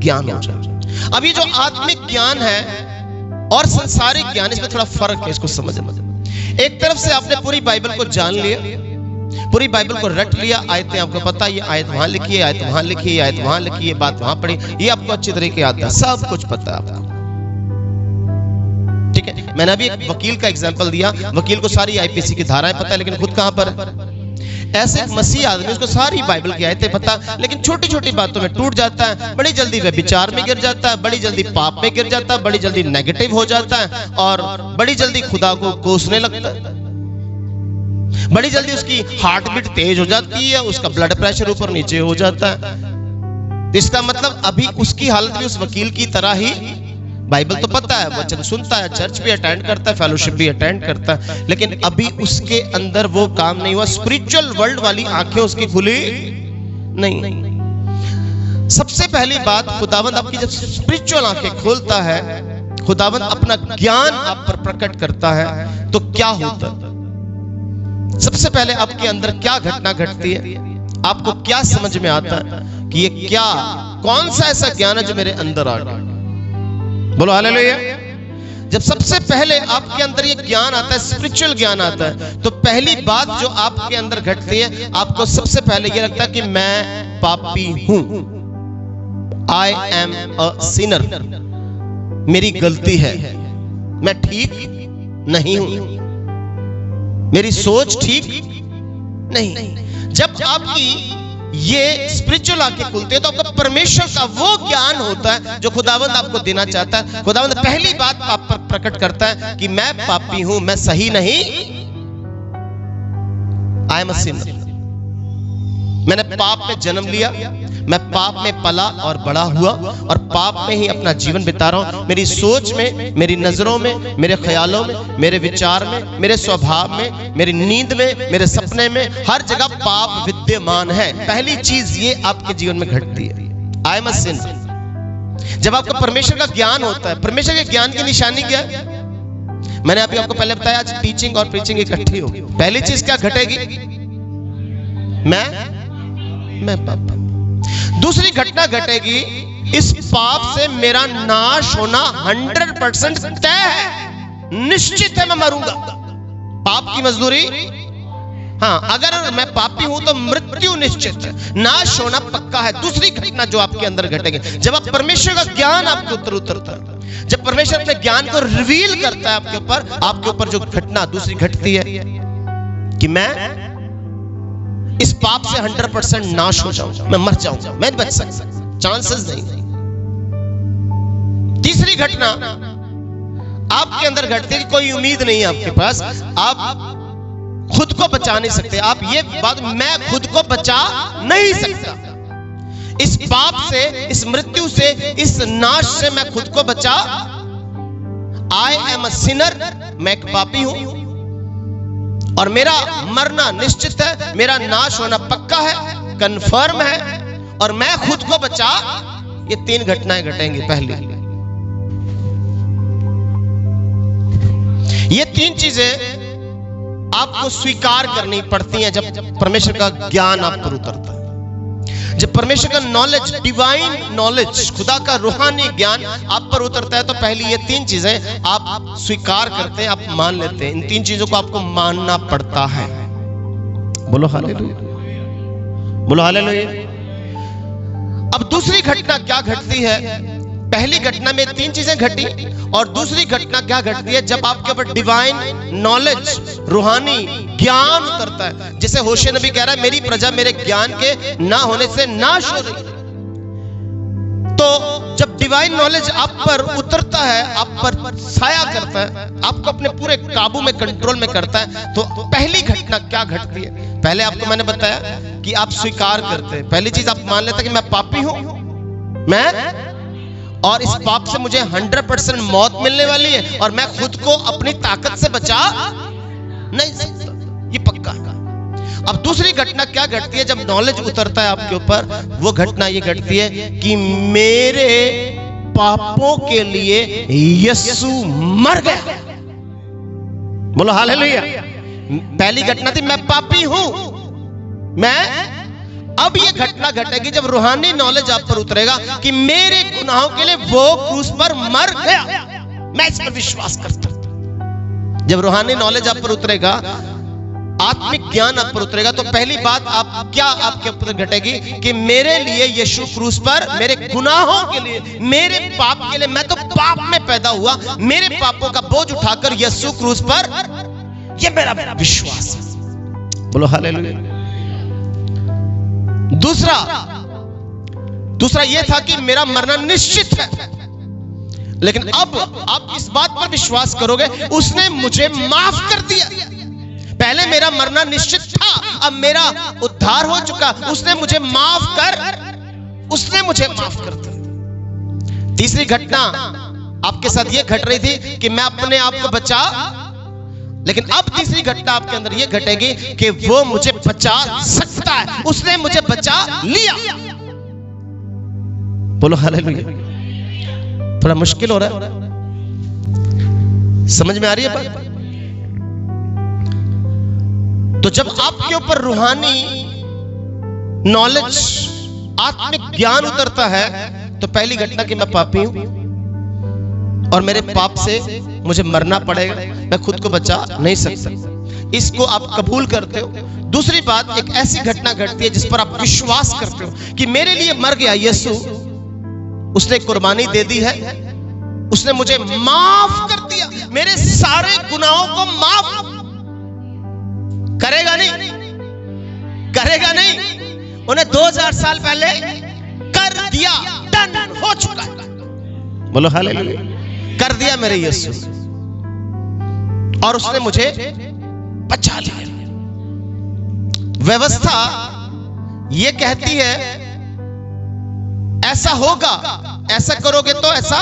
ज्ञान हो जाएगा। अभी जो आत्मिक ज्ञान है और संसारिक ज्ञान, इसमें थोड़ा फर्क है, इसको समझना। एक तरफ से आपने पूरी बाइबल को जान लिया, पूरी बाइबल को रट लिया, आयतें आपको पता, ये आयत वहां लिखी है, आयत वहां लिखी है, आयत वहां लिखी है, बात वहां पढ़ी, ये आपको अच्छी तरीके आता है, सब कुछ पता है आपको। ठीक है, मैंने अभी एक वकील का एग्जांपल दिया। वकील को सारी आईपीसी की धाराएं पता है, लेकिन खुद कहां पर है? ऐसे एक मसीह आदमी, उसको सारी बाइबल की आयतें पता, लेकिन छोटी छोटी बातों में टूट जाता है, बड़ी जल्दी वह विचार में गिर जाता है, बड़ी जल्दी पाप में गिर जाता है, बड़ी जल्दी नेगेटिव हो जाता है, और बड़ी जल्दी खुदा को कोसने लगता है। बड़ी जल्दी उसकी हार्ट बीट तेज हो जाती है, उसका ब्लड प्रेशर ऊपर नीचे हो जाता है। इसका मतलब अभी उसकी हालत भी उस वकील की तरह ही, बाइबल तो पता है, वचन सुनता है, चर्च भी अटेंड करता है, फेलोशिप भी अटेंड करता है, लेकिन अभी उसके अंदर वो काम नहीं हुआ, स्पिरिचुअल वर्ल्ड वाली आंखें उसकी खुली नहीं। सबसे पहली बात, खुदावंद आपकी जब स्पिरिचुअल आंखें खोलता है, खुदावंद अपना ज्ञान आप पर प्रकट करता है, तो क्या होता है? सबसे पहले आपके अंदर क्या घटना घटती है? आपको क्या समझ में आता है कि ये क्या, कौन सा ऐसा ज्ञान है जो मेरे अंदर आ गया? बोलो हालेलुया। जब सबसे पहले आपके अंदर ये ज्ञान आता है, स्पिरिचुअल ज्ञान आता है, तो पहली बात जो आपके अंदर घटती है, आपको सबसे पहले ये लगता है कि मैं पापी हूं, आई एम अ सिनर, मेरी गलती है, मैं ठीक नहीं हूं, मेरी सोच ठीक नहीं। जब आपकी ये स्पिरिचुअल आंखें खुलती है, तो आपका परमेश्वर का वो ज्ञान होता है जो खुदावंद आपको देना चाहता है। खुदावंद पहली बात आप पर प्रकट करता है कि मैं पापी हूं, मैं सही नहीं, आई एम अ सिनर। मैंने पाप में जन्म लिया, मैं पाप में पला और बड़ा हुआ, और पाप में ही अपना जीवन बिता रहा हूं। मेरी सोच में, मेरी नजरों में, मेरे ख्यालों में, मेरे विचार में, मेरे स्वभाव में, मेरी नींद में, मेरे सपने में, हर जगह पाप विद्यमान है। पहली चीज ये आपके जीवन में घटती है, आई एम अ सिनर। जब आपको परमेश्वर का ज्ञान होता है, परमेश्वर के ज्ञान की निशानी क्या है? मैंने अभी आपको पहले बताया, आज टीचिंग और प्रीचिंग इकट्ठी होगी। पहली चीज क्या घटेगी? मैं पाप। दूसरी घटना घटेगी, इस पाप से मेरा नाश होना 100% तय है, निश्चित है, मैं मरूंगा। पाप की मजदूरी, हाँ, अगर मैं पापी हूं तो मृत्यु निश्चित है, नाश होना पक्का है। दूसरी घटना जो आपके अंदर घटेगी, जब आप परमेश्वर का ज्ञान आपके ऊपर उतरता है, जब परमेश्वर अपने ज्ञान को रिवील करता है आपके ऊपर जो घटना दूसरी घटती है कि मैं इस पाप से 100% नाश हो जाऊंगा, मैं मर जाऊंगा, मैं बच सकता, चांसेस नहीं। तीसरी घटना आपके अंदर घटती है कि कोई उम्मीद नहीं है आपके पास, आप खुद को बचा नहीं सकते। आप ये बात, मैं खुद को बचा नहीं सकता, इस पाप से, इस मृत्यु से, इस नाश से मैं खुद को बचा। आई एम अ सिनर, मैं एक पापी हूं और मेरा मरना निश्चित है, मेरा नाश होना पक्का है, कंफर्म है, और मैं खुद को बचा। ये 3 घटनाएं घटेंगी। पहली, ये 3 चीजें आपको स्वीकार करनी पड़ती हैं जब परमेश्वर का ज्ञान आप पर उतरता है, जब परमेश्वर का नॉलेज, डिवाइन नॉलेज, खुदा का रूहानी ज्ञान आप पर उतरता है। तो पहली ये 3 चीजें आप स्वीकार करते हैं, आप मान लेते हैं। इन 3 चीजों को आपको मानना पड़ता है। बोलो हालेलुया, बोलो हालेलुया। अब दूसरी घटना क्या घटती है? पहली घटना में 3 चीजें घटी, और दूसरी घटना क्या घटती है? जब आपके ऊपर डिवाइन नॉलेज, रूहानी ज्ञान उतरता है। जैसे होशे नबी कह रहा है, मेरी प्रजा मेरे ज्ञान के ना होने से नाश हो रही। तो जब डिवाइन नॉलेज आप पर उतरता है, आप पर साया करता है, आपको अपने पूरे काबू में, कंट्रोल में करता है, तो पहली घटना क्या घटती है? पहले आपको मैंने बताया कि आप स्वीकार करते हैं। पहली चीज आप मान लेते हैं कि मैं पापी हूं, मैं, और इस पाप से मुझे 100% मौत मिलने वाली है, और मैं खुद को अपनी ताकत से बचा नहीं सकता, ये पक्का है। अब दूसरी घटना क्या घटती है जब नॉलेज उतरता है आपके ऊपर? वो घटना ये घटती है कि मेरे पापों के लिए यीशु मर गया। बोलो हालेलुया। पहली घटना थी मैं पापी हूं, मैं। अब ये घटना घटेगी जब रूहानी नॉलेज आप पर उतरेगा कि मेरे गुनाहों के लिए वो क्रूस पर मर गया। मैं इस पर विश्वास करता हूं। जब रूहानी नॉलेज आप पर उतरेगा, आत्मिक ज्ञान आप पर उतरेगा, तो पहली बात आप क्या आपके ऊपर घटेगी कि मेरे लिए यीशु क्रूस पर, मेरे गुनाहों के लिए, मेरे पाप के लिए, मैं तो पाप में पैदा हुआ, मेरे पापों का बोझ उठाकर यीशु क्रूस पर, यह मेरा विश्वास है। बोलो हालेलुया। दूसरा यह था कि मेरा मरना निश्चित है, लेकिन अब आप इस बात पर विश्वास करोगे, उसने मुझे माफ कर दिया। पहले मेरा मरना निश्चित था, अब मेरा उद्धार हो चुका, उसने मुझे माफ कर दिया। तीसरी घटना आपके साथ यह घट रही थी कि मैं अपने आप को बचा, लेकिन अब तीसरी घटना आपके अंदर यह घटेगी कि वो मुझे बचा सकता है, उसने मुझे बचा लिया। बोलो हालेलुया। थोड़ा मुश्किल हो रहा है, समझ में आ रही है बात? तो जब आपके ऊपर रूहानी नॉलेज, आत्मिक ज्ञान उतरता है, तो पहली घटना कि मैं पापी हूं और मेरे पाप से मुझे मरना पड़ेगा, मैं खुद को बचा नहीं सकता, इसको आप कबूल करते हो। दूसरी बात, एक ऐसी घटना घटती है जिस पर आप विश्वास करते हो कि मेरे लिए मर गया यीशु, उसने कुर्बानी दे दी है, उसने मुझे माफ कर दिया, मेरे सारे गुनाहों को माफ करेगा नहीं, उन्हें 2000 साल पहले कर दिया, डन हो चुका। बोलो हालेलुया। कर दिया मेरे यीशु, और उसने मुझे बचा लिया। व्यवस्था ये कहती है ऐसा होगा, ऐसा करोगे तो ऐसा।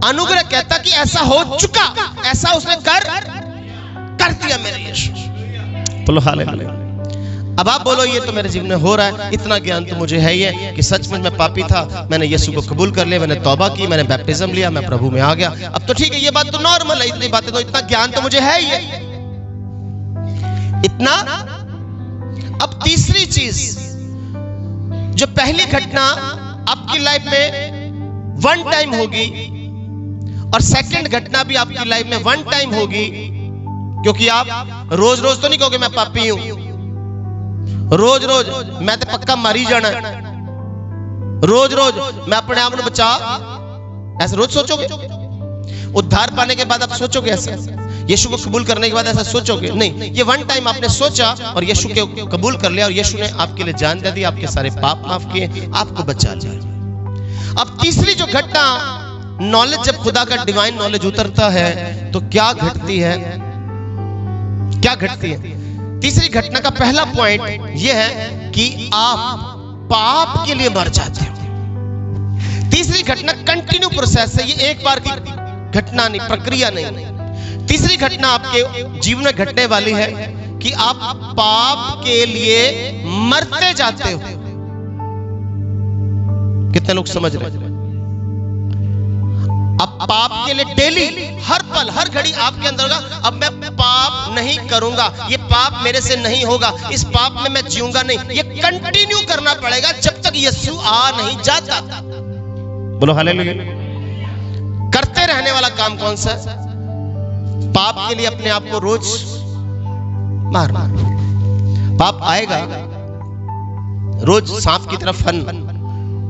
अनुग्रह कहता कि ऐसा हो चुका, ऐसा उसने कर दिया मेरे यीशु। बोलो हालेलुया। अब आप बोलो ये तो मेरे जीवन में हो रहा है, इतना ज्ञान तो मुझे है ही है कि सचमुच मैं पापी था, मैंने यीशु को कबूल कर लिया, मैंने तौबा की, मैंने बैप्टिज्म लिया, मैं प्रभु में आ गया, अब तो ठीक है, ये बात तो नॉर्मल है, इतनी बातें तो, इतना ज्ञान तो मुझे है ही है, इतना। अब तीसरी चीज, जो पहली घटना आपकी लाइफ में वन टाइम होगी, और सेकंड घटना भी आपकी लाइफ में वन टाइम होगी, क्योंकि आप रोज रोज तो नहीं कहोगे मैं पापी हूं, रोज रोज मैं तो पक्का मरी जाना, रोज रोज मैं अपने आप को बचा, ऐसे रोज सोचोगे? उद्धार पाने के बाद आप सोचोगे ऐसे? यीशु को कबूल करने के बाद ऐसा सोचोगे नहीं, ये वन टाइम आपने सोचा और यीशु के कबूल कर लिया और यीशु ने आपके लिए जान दे दी, आपके सारे पाप माफ किए, आपको बचा लिया। अब तीसरी जो घटना, नॉलेज, जब खुदा का डिवाइन नॉलेज उतरता है तो क्या घटती है, क्या घटती है? तीसरी घटना का पहला पॉइंट यह है कि आप पाप के लिए मर जाते हो। तीसरी घटना कंटिन्यू प्रोसेस है, ये एक बार की घटना नहीं, प्रक्रिया नहीं। तीसरी घटना आपके जीवन में घटने वाली है कि आप पाप के लिए मरते जाते हो। कितने लोग समझ रहे हैं? अब पाप के लिए डेली, हर पल, हर घड़ी आपके अंदर होगा, अब मैं पाप नहीं करूंगा, ये पाप मेरे से नहीं होगा, इस पाप में मैं जीऊंगा नहीं। ये कंटिन्यू करना पड़ेगा जब तक यीशु आ नहीं जाता। बोलो हालेलुया। करते रहने वाला काम कौन सा? पाप के लिए अपने आप को रोज मारना। पाप आएगा, रोज सांप की तरफ फन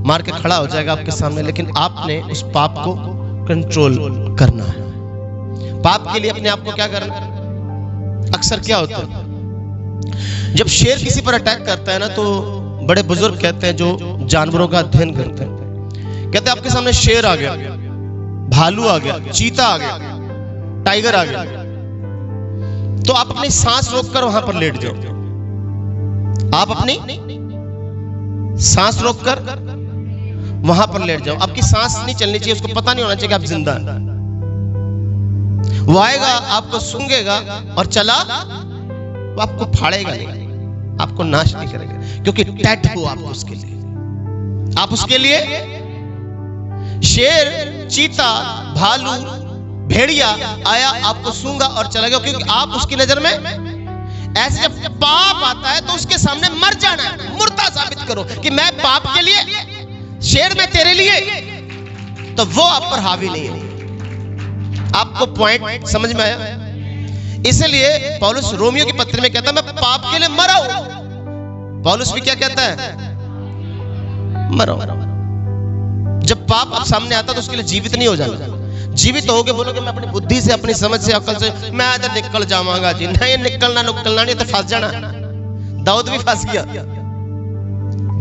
मार के खड़ा हो जाएगा आपके सामने, लेकिन आपने उस पाप को कंट्रोल करना है। पाप के लिए अपने आप को क्या करना? अक्सर क्या होता है, जब शेर किसी पर अटैक करता है ना, तो बड़े बुजुर्ग कहते हैं, जो जानवरों का अध्ययन करते हैं, कहते हैं आपके सामने शेर आ गया, भालू आ गया, चीता आ गया, टाइगर आ गया, तो आप अपनी सांस रोककर वहां पर लेट जाओ। आप अपनी सांस रोककर वहां पर लेट जाओ। आपकी सांस नहीं चलनी चाहिए, उसको पता नहीं होना चाहिए कि आप जिंदा हैं। वो आएगा, आपको सूंघेगा और चला, वो आपको फाड़ेगा नहीं, आपको नाश नहीं करेगा, क्योंकि डेड हो आप उसके लिए। आप उसके लिए, शेर, चीता, भालू, भेड़िया आया, आपको सूंघा और चला गया, क्योंकि आप उसकी नजर में ऐसे। जब पाप आता है तो उसके सामने मर जाना है, मुर्दा साबित करो कि मैं पाप के लिए, शेर में तेरे लिए, तो वो आप पर हावी नहीं है। आपको पॉइंट समझ में आया? इसलिए पौलुस रोमियो की पत्र में कहता है, मैं पाप के लिए मरा हूं। पौलुस भी क्या कहता है? मरा हूं। जब पाप आप सामने आता तो उसके लिए जीवित नहीं हो जाना। जीवित होगे, बोलोगे मैं अपनी बुद्धि से, अपनी समझ से, अकल से मैं इधर निकल जाऊंगा जी, नहीं निकलना नहीं तो फंस जाना। दाऊद भी फंस गया।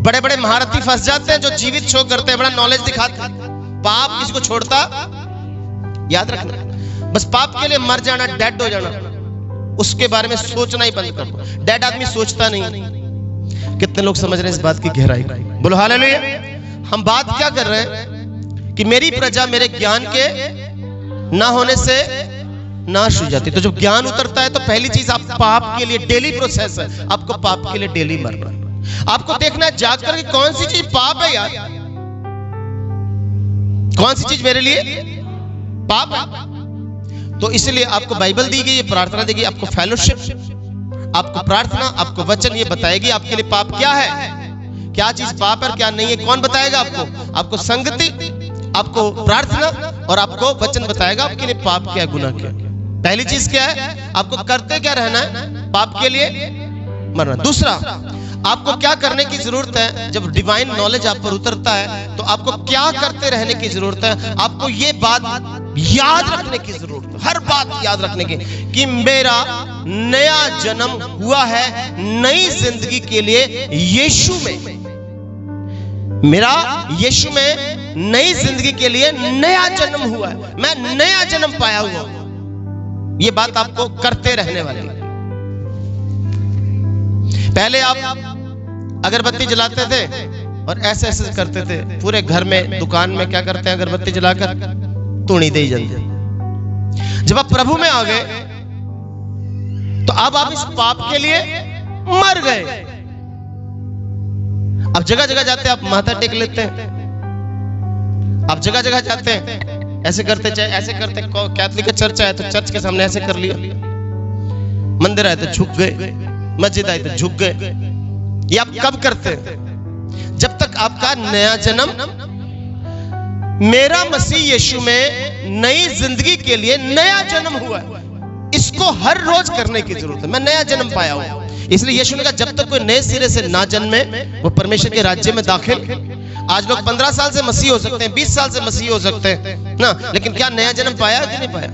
बड़े बड़े महारथी फंस जाते हैं जो जीवित शो करते हैं, बड़ा नॉलेज दिखाते हैं। पाप किसी को छोड़ता, याद रखना, बस पाप के लिए मर जाना, डेड हो जाना, उसके बारे में सोचना ही बंद कर दो। डेड आदमी सोचता नहीं। कितने लोग समझ रहे हैं इस बात की गहराई? बोलो हालेलुया। हम बात क्या कर रहे हैं कि मेरी प्रजा मेरे ज्ञान के ना होने से नाश हो जाती। तो जब ज्ञान उतरता है तो पहली चीज, आप पाप के लिए, डेली प्रोसेस है, आपको पाप के लिए डेली मरना। आपको देखना है जाकर कि कौन सी चीज पाप है यार, कौन सी चीज मेरे लिए पाप है। तो इसलिए आपको बाइबल दी गई, प्रार्थना दी गई, आपको फेलोशिप, आपको प्रार्थना, आपको वचन ये बताएगी आपके लिए पाप क्या है, क्या चीज पाप है और क्या नहीं है। कौन बताएगा आपको? आपको संगति, आपको प्रार्थना और आपको वचन बताएगा आपके लिए पाप क्या है, गुनाह क्या है। पहली चीज क्या है? आपको करते क्या रहना है? पाप के लिए मरना। दूसरा, आपको क्या करने की जरूरत है? जब डिवाइन नॉलेज आप पर उतरता है तो आपको क्या करते रहने की जरूरत है? आपको ये बात याद रखने की जरूरत है, हर बात याद रखने की, कि मेरा नया जन्म हुआ है नई जिंदगी के लिए यीशु में। मेरा यीशthem में नई जिंदगी के लिए नया जन्म हुआ है, मैं नया जन्म पाया हुआ। ये बात आपको करते रहने वाली। पहले आप अगरबत्ती जलाते थे और ऐसे ऐसे करते थे, पूरे घर में, दुकान में क्या करते हैं, अगरबत्ती जलाकर तूणी दे जल्दी। जब आप प्रभु में आ गए तो अब आप इस पाप के लिए मर गए। अब जगह जगह जाते हैं, आप माथा टेक लेते हैं, आप जगह जगह जाते हैं, ऐसे करते, चाहे ऐसे करते, कैथोलिक का चर्च आया तो चर्च के सामने ऐसे कर लिया, मंदिर आए तो झुक गए, मस्जिद आए तो झुक गए। ये आप कब करते हैं? जब तक आपका नया जन्म, मेरा मसीह यीशु में नई जिंदगी के लिए नया जन्म हुआ है, इसको हर रोज करने की जरूरत है। मैं नया जन्म पाया हूं, इसलिए यीशु ने कहा जब तक कोई नए सिरे से ना जन्मे वो परमेश्वर के राज्य में दाखिल। आज लोग 15 साल से मसीह हो सकते हैं, 20 साल से मसीह हो सकते हैं ना, लेकिन क्या नया जन्म पाया कि नहीं पाया?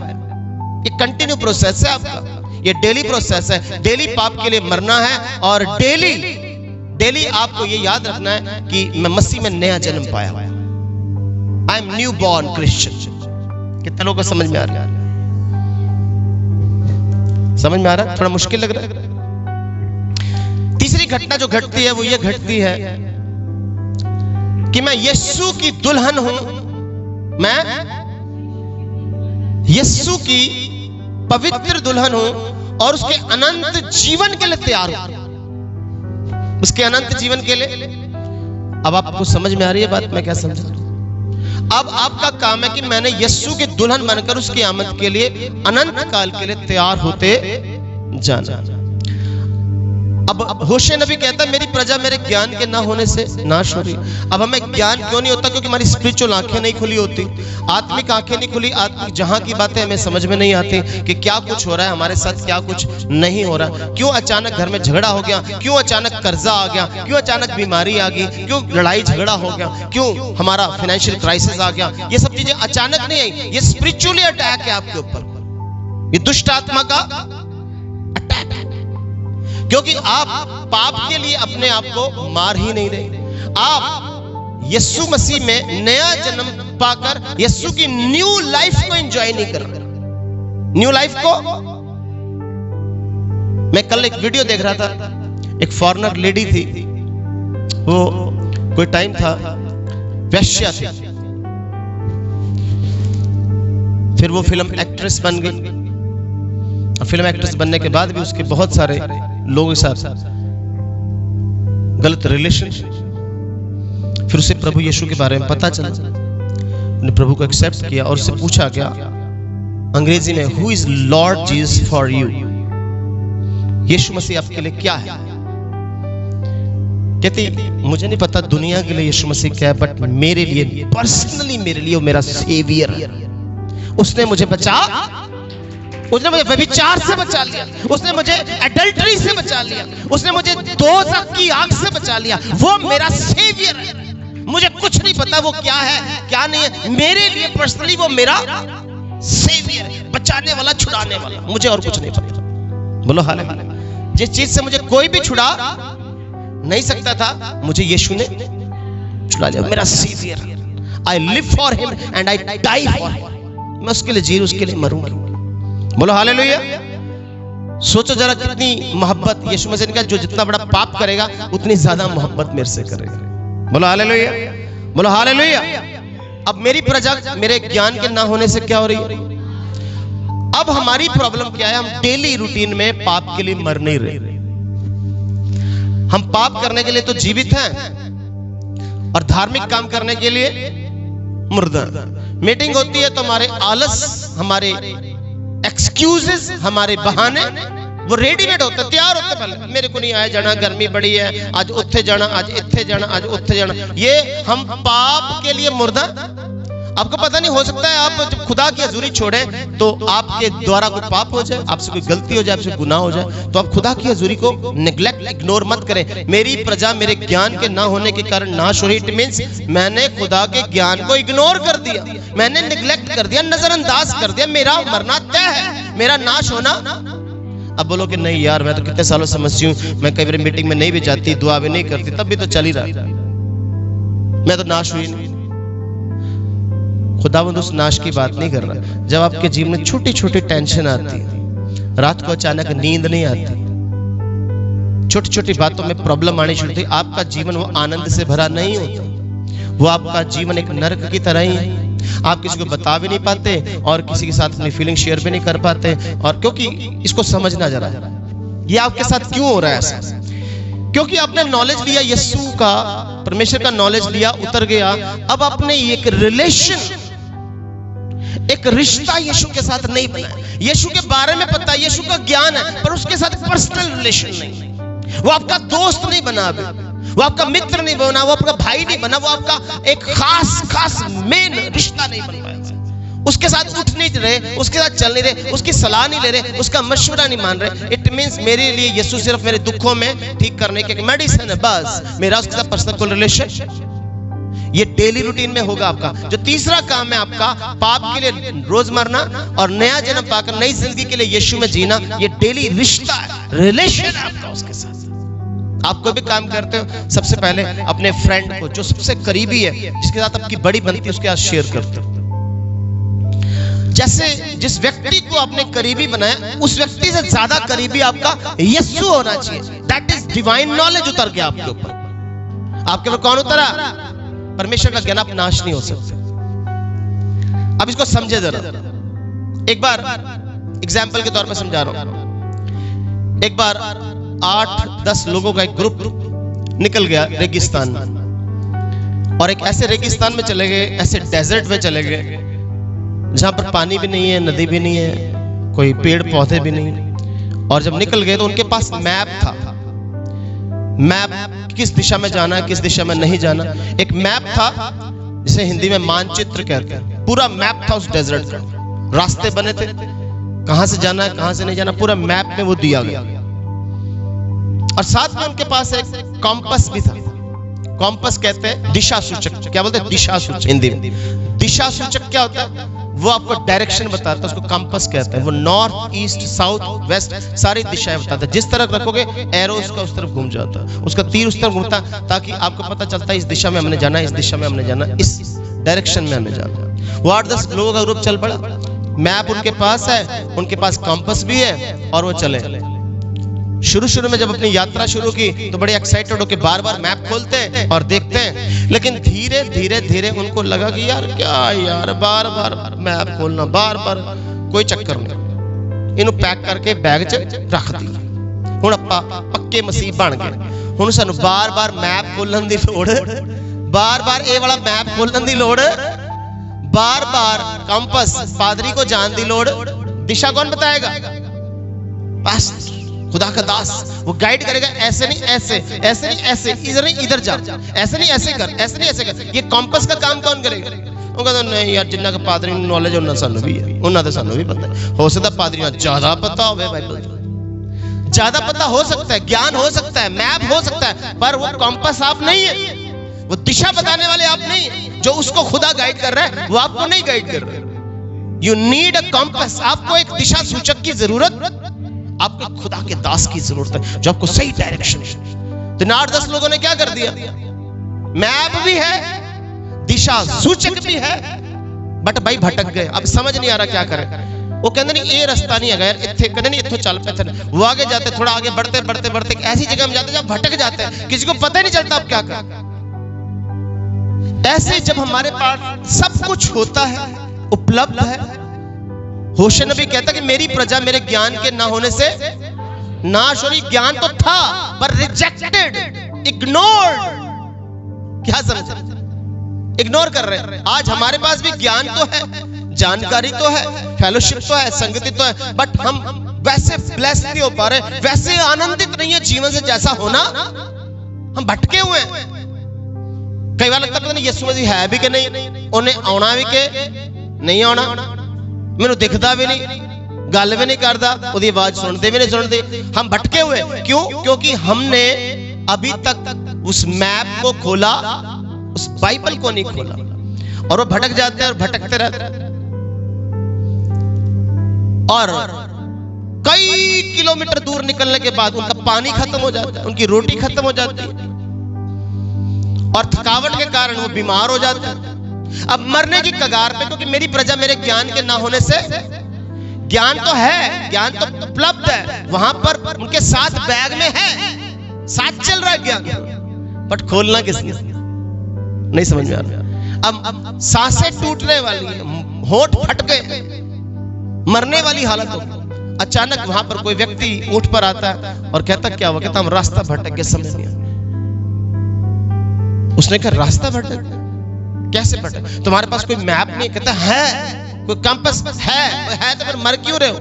ये कंटिन्यू प्रोसेस है आपका, ये डेली प्रोसेस है। डेली पाप के लिए मरना है और डेली आपको ये याद रखना है कि मैं मसीह में नया जन्म पाया हुआ, I am new born Christian. कितने लोगों को समझ में आ रहा है? समझ में आ रहा है? थोड़ा मुश्किल लग रहा है। तीसरी घटना जो घटती है वो ये घटती है कि मैं यीशु की दुल्हन हूं, मैं यीशु की पवित्र दुल्हन हूं और उसके अनंत जीवन के लिए तैयार हूं, उसके अनंत जीवन के लिए। अब आपको समझ में आ रही है बात मैं क्या समझ? अब आपका काम है कि मैंने यीशु की दुल्हन बनकर उसकी आमद के लिए अनंत काल के लिए तैयार होते जाना। अब होशे नबी कहता है मेरी प्रजा मेरे ज्ञान के ना होने से नाश हो रही। अब हमें ज्ञान क्यों नहीं होता? क्योंकि हमारी स्पिरिचुअल आंखें नहीं खुली होती, आत्मिक आंखें नहीं खुली। आत्मिक जहां की बातें हमें समझ में नहीं आती कि क्या कुछ हो रहा है हमारे साथ, क्या कुछ नहीं हो रहा। क्यों अचानक घर में झगड़ा हो गया, क्यों अचानक कर्जा आ गया, क्यों अचानक बीमारी आ गई, क्यों लड़ाई झगड़ा हो गया, क्यों हमारा फाइनेंशियल क्राइसिस आ गया। ये सब चीजें अचानक नहीं आई, ये स्पिरिचुअली अटैक है आपके ऊपर, ये दुष्ट आत्मा का अटैक है। क्योंकि आप पाप के लिए अपने आप को मार ही नहीं रहे, आप यीशु मसीह में नया जन्म पाकर यीशु की न्यू लाइफ को एंजॉय नहीं कर रहे। न्यू लाइफ को मैं कल एक वीडियो देख रहा था, एक फॉरेनर लेडी थी, वो कोई टाइम था वैश्या थी, फिर वो फिल्म एक्ट्रेस बन गई। फिल्म एक्ट्रेस बनने के बाद भी उसके बहुत सारे लोगों के साथ गलत रिलेशन। फिर उसे प्रभु यीशु के बारे में पता चला, उसने प्रभु को एक्सेप्ट किया और उससे पूछा गया अंग्रेजी में, who is lord Jesus for you? Yeshu Masih आपके लिए क्या है? कहती मुझे नहीं पता दुनिया के लिए यीशु मसीह क्या है, बट मेरे लिए पर्सनली मेरे लिए वो मेरा सेवियर है। उसने मुझे बचा, उसने मुझे व्यभिचार से बचा लिया, उसने मुझे एडल्टरी से बचा लिया, उसने मुझे दोज़ख की आग से बचा लिया। वो मेरा सेवियर है। मुझे कुछ नहीं पता वो क्या है क्या नहीं है, मेरे लिए पर्सनली वो मेरा सेवियर है, बचाने वाला, छुड़ाने वाला। मुझे और कुछ नहीं पता। बोलो हालेलुया। जिस चीज से मुझे कोई भी छुड़ा नहीं सकता था, मुझे यीशु ने छुड़ा लिया। मेरा saviour, I live for him and I die for him. मैं उसके लिए जी, उसके लिए मरूंगा। बोलो हालेलुया। सोचो जरा कितनी मोहब्बत यीशु मसीह ने कहा, जो जितना बड़ा पाप करेगा उतनी ज्यादा मोहब्बत मेरे से करेगा। बोलो हालेलुया, बोलो हालेलुया। अब मेरी प्रजा मेरे ज्ञान के ना होने से क्या हो रही है? अब हमारी प्रॉब्लम क्या है? हम डेली रूटीन में पाप के लिए मर नहीं रहे। हम पाप करने के लिए तो जीवित हैं और धार्मिक काम करने के लिए मुर्दा। मीटिंग होती है तो हमारे आलस, हमारे एक्सक्यूजेस, हमारे बहाने वो रेडीमेड होते, तैयार होते। पहले मेरे को नहीं आया जाना, गर्मी बड़ी है, आज उत्थे जाना, आज इत्थे जाना, आज उत्थे जाना। ये हम पाप के लिए मुर्दा। आपको पता नहीं, हो सकता है आप जब खुदा की हजूरी छोड़े तो आपके द्वारा कोई पाप हो जाए, आपसे कोई गलती हो जाए, आपसे गुनाह हो जाए, तो आप खुदा की हजूरी को नेग्लेक्ट, इग्नोर मत करें। मेरी प्रजा मेरे ज्ञान के ना होने के कारण नाश हो रही। इट मींस मैंने खुदा के ज्ञान को इग्नोर कर दिया, मैंने नेग्लेक्ट कर दिया, नजरअंदाज कर दिया। मेरा मरना तय है, मेरा नाश होना। अब बोलो कि नहीं यार, मैं तो कितने सालों से मसीह हूं, मैं कई बार मीटिंग में नहीं भी जाती, दुआ भी नहीं करती, तब भी तो चल ही रहा, मैं तो नाश हुई नहीं। खुदावंद उस नाश की बात नहीं कर रहा। जब आपके जीवन में छोटी छोटी टेंशन आती है, रात को अचानक नींद नहीं आती, छोटी छोटी बातों में प्रॉब्लम आनी शुरू होती, आपका जीवन वो आनंद से भरा नहीं होता। वो आपका जीवन एक नरक की तरह ही है। आप किसी को बता भी नहीं पाते और किसी के साथ अपनी फीलिंग शेयर भी नहीं कर पाते। और क्योंकि इसको समझना जरा, ये आपके साथ क्यों हो रहा है ऐसा? क्योंकि आपने नॉलेज लिया यीशु का, परमेश्वर का नॉलेज लिया, उतर गया। अब आपने एक रिलेशन, एक रिश्ता यीशु के साथ नहीं बनाया। यीशु के बारे में पता है, यीशु का ज्ञान है, पर उसके साथ पर्सनल रिलेशन नहीं। वो आपका दोस्त नहीं बना, वो आपका मित्र नहीं बना, वो आपका भाई नहीं बना, वो आपका एक खास मेन रिश्ता नहीं बन पाया। उसके साथ उठ नहीं रहे, उसके साथ चल नहीं रहे, उसकी सलाह नहीं ले रहे, उसका मशवरा नहीं मान रहे। इट मींस मेरे लिए यीशु सिर्फ मेरे दुखों में ठीक करने के मेडिसिन है, बस। मेरा उसके साथ पर्सनल कोई रिलेशन। ये डेली रूटीन में होगा आपका। जो तीसरा काम है आपका, पाप के लिए रोज मरना और नया जन्म पाकर नई जिंदगी के लिए यीशु में जीना। ये डेली रिश्ता है, रिलेशन है आपका उसके साथ। आप कोई भी काम करते हो, सबसे पहले अपने फ्रेंड को, जो सबसे करीबी है, जिसके साथ आपकी बड़ी बनती है, उसके साथ शेयर करते हो। जैसे जिस व्यक्ति को आपने करीबी बनाया, उस व्यक्ति से ज्यादा करीबी आपका यीशु होना चाहिए। दैट इज डिवाइन नॉलेज उतर गया आपके ऊपर। आपके ऊपर कौन उतरा? परमेश्वर का ज्ञान। आप नाश नहीं हो सकते। अब इसको समझे जरा। एक बार एग्जाम्पल के तौर पर समझा रहा हूं। एक बार 8-10 लोगों का एक ग्रुप निकल गया रेगिस्तान में, और एक ऐसे रेगिस्तान में चले गए, ऐसे डेजर्ट में चले गए जहां पर पानी भी नहीं है, नदी भी नहीं है, कोई पेड़ पौधे भी नहीं। और जब निकल गए तो उनके पास मैप था। मैप, किस दिशा में जाना है, किस दिशा में नहीं जाना। एक मैप था जिसे हिंदी में मानचित्र कहते हैं। पूरा मैप था उस डेजर्ट का, रास्ते बने थे, कहां से जाना है, कहां से नहीं जाना, पूरा मैप में वो दिया गया। और साथ में उनके पास एक कॉम्पस भी था। कॉम्पस कहते हैं दिशा सूचक। क्या बोलते हैं? दिशा सूचक हिंदी में। दिशा सूचक क्या होता है? वो आपको डायरेक्शन बताता है, उसको कंपास कहते हैं। वो नॉर्थ, ईस्ट, साउथ, वेस्ट सारी दिशाएं बताता है। जिस तरफ रखोगे एरो उसका उस तरफ घूम जाता है, उसका तीर उस तरफ घूमता है, ताकि आपको पता चलता है इस दिशा में हमने जाना है, इस दिशा में हमने जाना है, इस डायरेक्शन में हमें जाना है। वो 8-10 लोगों का ग्रुप चल पड़ा। मैप उनके पास है, उनके पास कंपास भी है, और वो चले। शुरू में जब अपनी यात्रा शुरू की तो बड़े एक्साइटेड होकर बार बार मैप खोलते हैं और देखते हैं। लेकिन धीरे धीरे उनको लगा कि यार क्या यार, बार बार मैप खोलना, बार बार कोई चक्कर नहीं। इन्हों पैक करके बैग च रख दिया। हुण आपां पक्के मसीह बन गए। हुण सानू बार बार मैप खोलण दी लोड़, बार बार ये वाला मैप खोलण दी लोड़, बार बार कंपास पादरी को जान दी लोड़। दिशा कौन बताएगा? बस खुदा का दास, वो गाइड करेगा। ऐसे नहीं ऐसे, ऐसे नहीं ऐसे, इधर नहीं इधर जा, ऐसे नहीं ऐसे कर, ऐसे नहीं ऐसे कर। ये कंपास का काम कौन करेगा? वो कहता नहीं यार, जिन्ना का पादरी नॉलेज उन्ना सानू भी है, उन्ना तो सानू भी पता है। हो सकता पादरियों ज्यादा पता हो, बाइबल ज्यादा पता हो सकता है, ज्ञान हो सकता है, मैप हो सकता है, पर वो कंपास आप नहीं है। वो दिशा बताने वाले आप नहीं। जो उसको खुदा गाइड कर रहा है वो आपको नहीं गाइड कर रहा है। You need a compass. आपको एक दिशा सूचक की जरूरत, आपको खुदा के दास की जरूरत है जो आपको सही डायरेक्शन। तो 8-10 लोगों ने क्या कर दिया? मैप भी है, दिशा सूचक भी है, बट भाई भटक गए। अब समझ नहीं आ रहा क्या करें। वो कहते नहीं ये रास्ता नहीं है यार, इत्थे कहते नहीं इत्थों चल पे। वो आगे जाते, थोड़ा आगे बढ़ते बढ़ते बढ़ते ऐसी जगह में जाते जब भटक जाते हैं, किसी को पता ही नहीं चलता अब क्या करें। ऐसे जब हमारे पास सब कुछ होता है, उपलब्ध है। होशे नबी कहता कि मेरी प्रजा मेरे ज्ञान के ना होने से नाश हो रही। ज्ञान तो था पर रिजेक्टेड, इग्नोर्ड। क्या समझ? इग्नोर कर रहे हैं। आज हमारे पास भी ज्ञान तो है, जानकारी तो है, फेलोशिप तो है, संगति तो है, बट हम वैसे ब्लेस नहीं हो पा रहे, वैसे आनंदित नहीं है जीवन से जैसा होना। हम भटके हुए हैं। कई बार लगता पता नहीं यीशु मसीह है भी कि नहीं, उन्हें आना भी के नहीं आना, मैनू दिखता भी नहीं, गल भी नहीं करता, उसकी आवाज सुनते भी नहीं सुनते। हम भटके हुए क्यों? क्योंकि हमने अभी तक उस मैप को खोला, उस बाइबल को नहीं खोला, और वो भटक जाते हैं और भटकते रहते हैं। और कई किलोमीटर दूर निकलने के बाद उनका पानी खत्म हो जाता है, उनकी रोटी खत्म हो जाती है, और थकावट के कारण वो बीमार हो जाते हैं। अब मरने की कगार पे, क्योंकि मेरी प्रजा मेरे ज्ञान के ना होने से। ज्ञान तो है, ज्ञान तो उपलब्ध है, वहां पर उनके साथ बैग में है, साथ चल रहा है ज्ञान, बट खोलना किसने? नहीं समझ में आ रहा। अब सांसें टूटने वाली है, होंठ फट गए, मरने वाली हालत हो। अचानक वहां पर कोई व्यक्ति ऊंट पर आता है और कहता क्या हुआ? कहता हम रास्ता भटक गए, समझ नहीं आया। उसने कहा रास्ता भटक? कैसे भटक? तुम्हारे पास कोई मैप नहीं? कहता है, कोई कंपास है तो फिर मर क्यों रहे हो?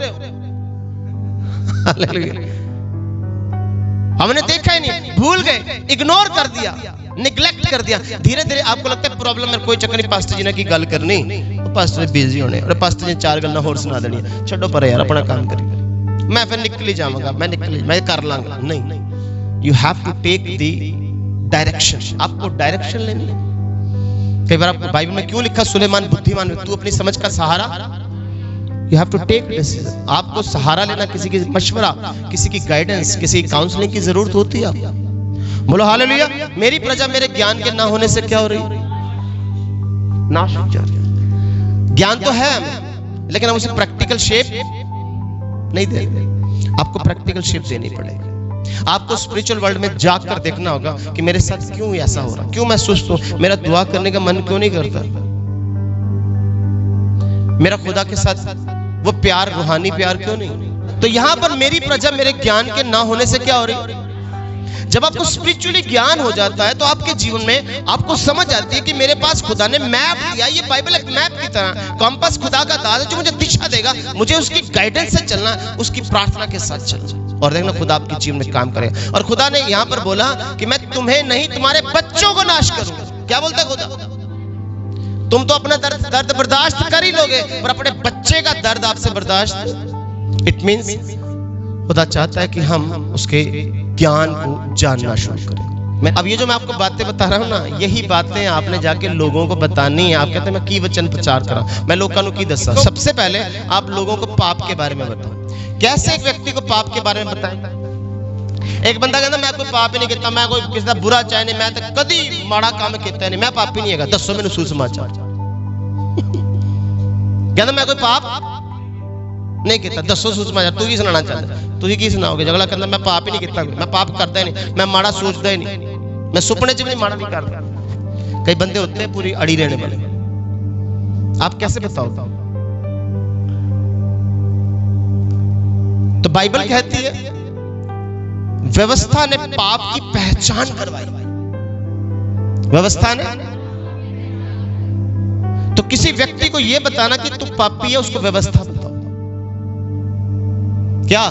हमने देखा ही नहीं, भूल गए, इग्नोर कर दिया, निगलेक्ट कर दिया। धीरे धीरे आपको लगता है प्रॉब्लम है, कोई चक्कर नहीं, पास्टर जी ने की गल करनी, पास्टर बिजी होने, और पास्टर जी 4 गल्लां होर सुना देनी, छड्डो पर यार अपना काम करिए, मैं फिर निकल ही जाऊंगा, मैं कर लांगा। नहीं, you have to take the direction. आपको डायरेक्शन लेनी है। कई बार आपको बाइबल में क्यों लिखा सुलेमान बुद्धिमान है, तू अपनी समझ का सहारा, you have to take decision. आपको सहारा लेना, किसी की मशवरा, किसी की गाइडेंस, किसी की काउंसलिंग की जरूरत होती है आपको। बोलो हालेलुया। मेरी प्रजा मेरे ज्ञान के ना होने से क्या हो रही? नाश हो जा रही। ज्ञान तो है हमें, लेकिन हम उसे प्रैक्टिकल शेप नहीं दे रहे। आपको प्रैक्टिकल शेप देनी पड़ेगी। आपको स्पिरिचुअल वर्ल्ड में जाकर देखना होगा कि मेरे साथ क्यों ऐसा हो रहा, क्यों मैं सुस्त हूं, मेरा दुआ करने का मन क्यों नहीं करता, मेरा खुदा के साथ वो प्यार, रूहानी प्यार क्यों नहीं। तो यहां पर मेरी प्रजा मेरे ज्ञान के ना होने से क्या हो रही? जब आपको स्पिरिचुअली ज्ञान हो जाता है तो आपके जीवन में आपको समझ आती है कि मेरे पास खुदा ने मैप दिया। ये बाइबल एक मैप की तरह, कॉम्पास खुदा का दाद है जो मुझे दिशा देगा, मुझे उसकी गाइडेंस से चलना, उसकी प्रार्थना के साथ चलना, और देखना खुदा आपके जीवन में काम करेगा। और खुदा ने यहां पर बोला कि मैं तुम्हें नहीं, तुम्हारे बच्चों को नाश करूंगा। क्या बोलता है खुदा? तुम तो अपना दर्द बर्दाश्त कर ही लोगे, पर अपने बच्चे का दर्द आपसे बर्दाश्त। इट मींस खुदा चाहता है कि हम उसके ज्ञान को जानना शुरू करें। मैं अब ये जो मैं आपको बातें बता रहा हूं ना, यही बातें आपने जाके लोगों को बतानी है। आप कहते हैं मैं की वचन प्रचार करा, मैं लोगों को की दसा। सबसे पहले आप लोगों को पाप के बारे में बताओ। कैसे एक व्यक्ति को पाप के बारे में बताएं? एक बंदा कहता मैं कोई पाप ही नहीं करता, मैं कोई किसी का बुरा चाहे नहीं, मैं तो कदी माड़ा काम किया नहीं, मैं पापी नहीं है। दसो मैंने सुसमाचार कहता मैं कोई पाप नहीं किया, दसो सुसमाचार तू की सुनाना चाहता, तुझे की सुनाओगे? अगला कहता मैं पाप ही नहीं किया, मैं पाप करता ही नहीं, मैं माड़ा सोचता ही नहीं, मैं सुपने च भी माड़ा नहीं करता। कई बंदे होते हैं पूरी अड़ी रहने वाले, आप कैसे बताओ? तो बाइबल कहती है व्यवस्था ने पाप की पहचान करवाई। व्यवस्था ने तो किसी व्यक्ति को यह बताना कि तू पापी है, उसको व्यवस्था बताओ क्या।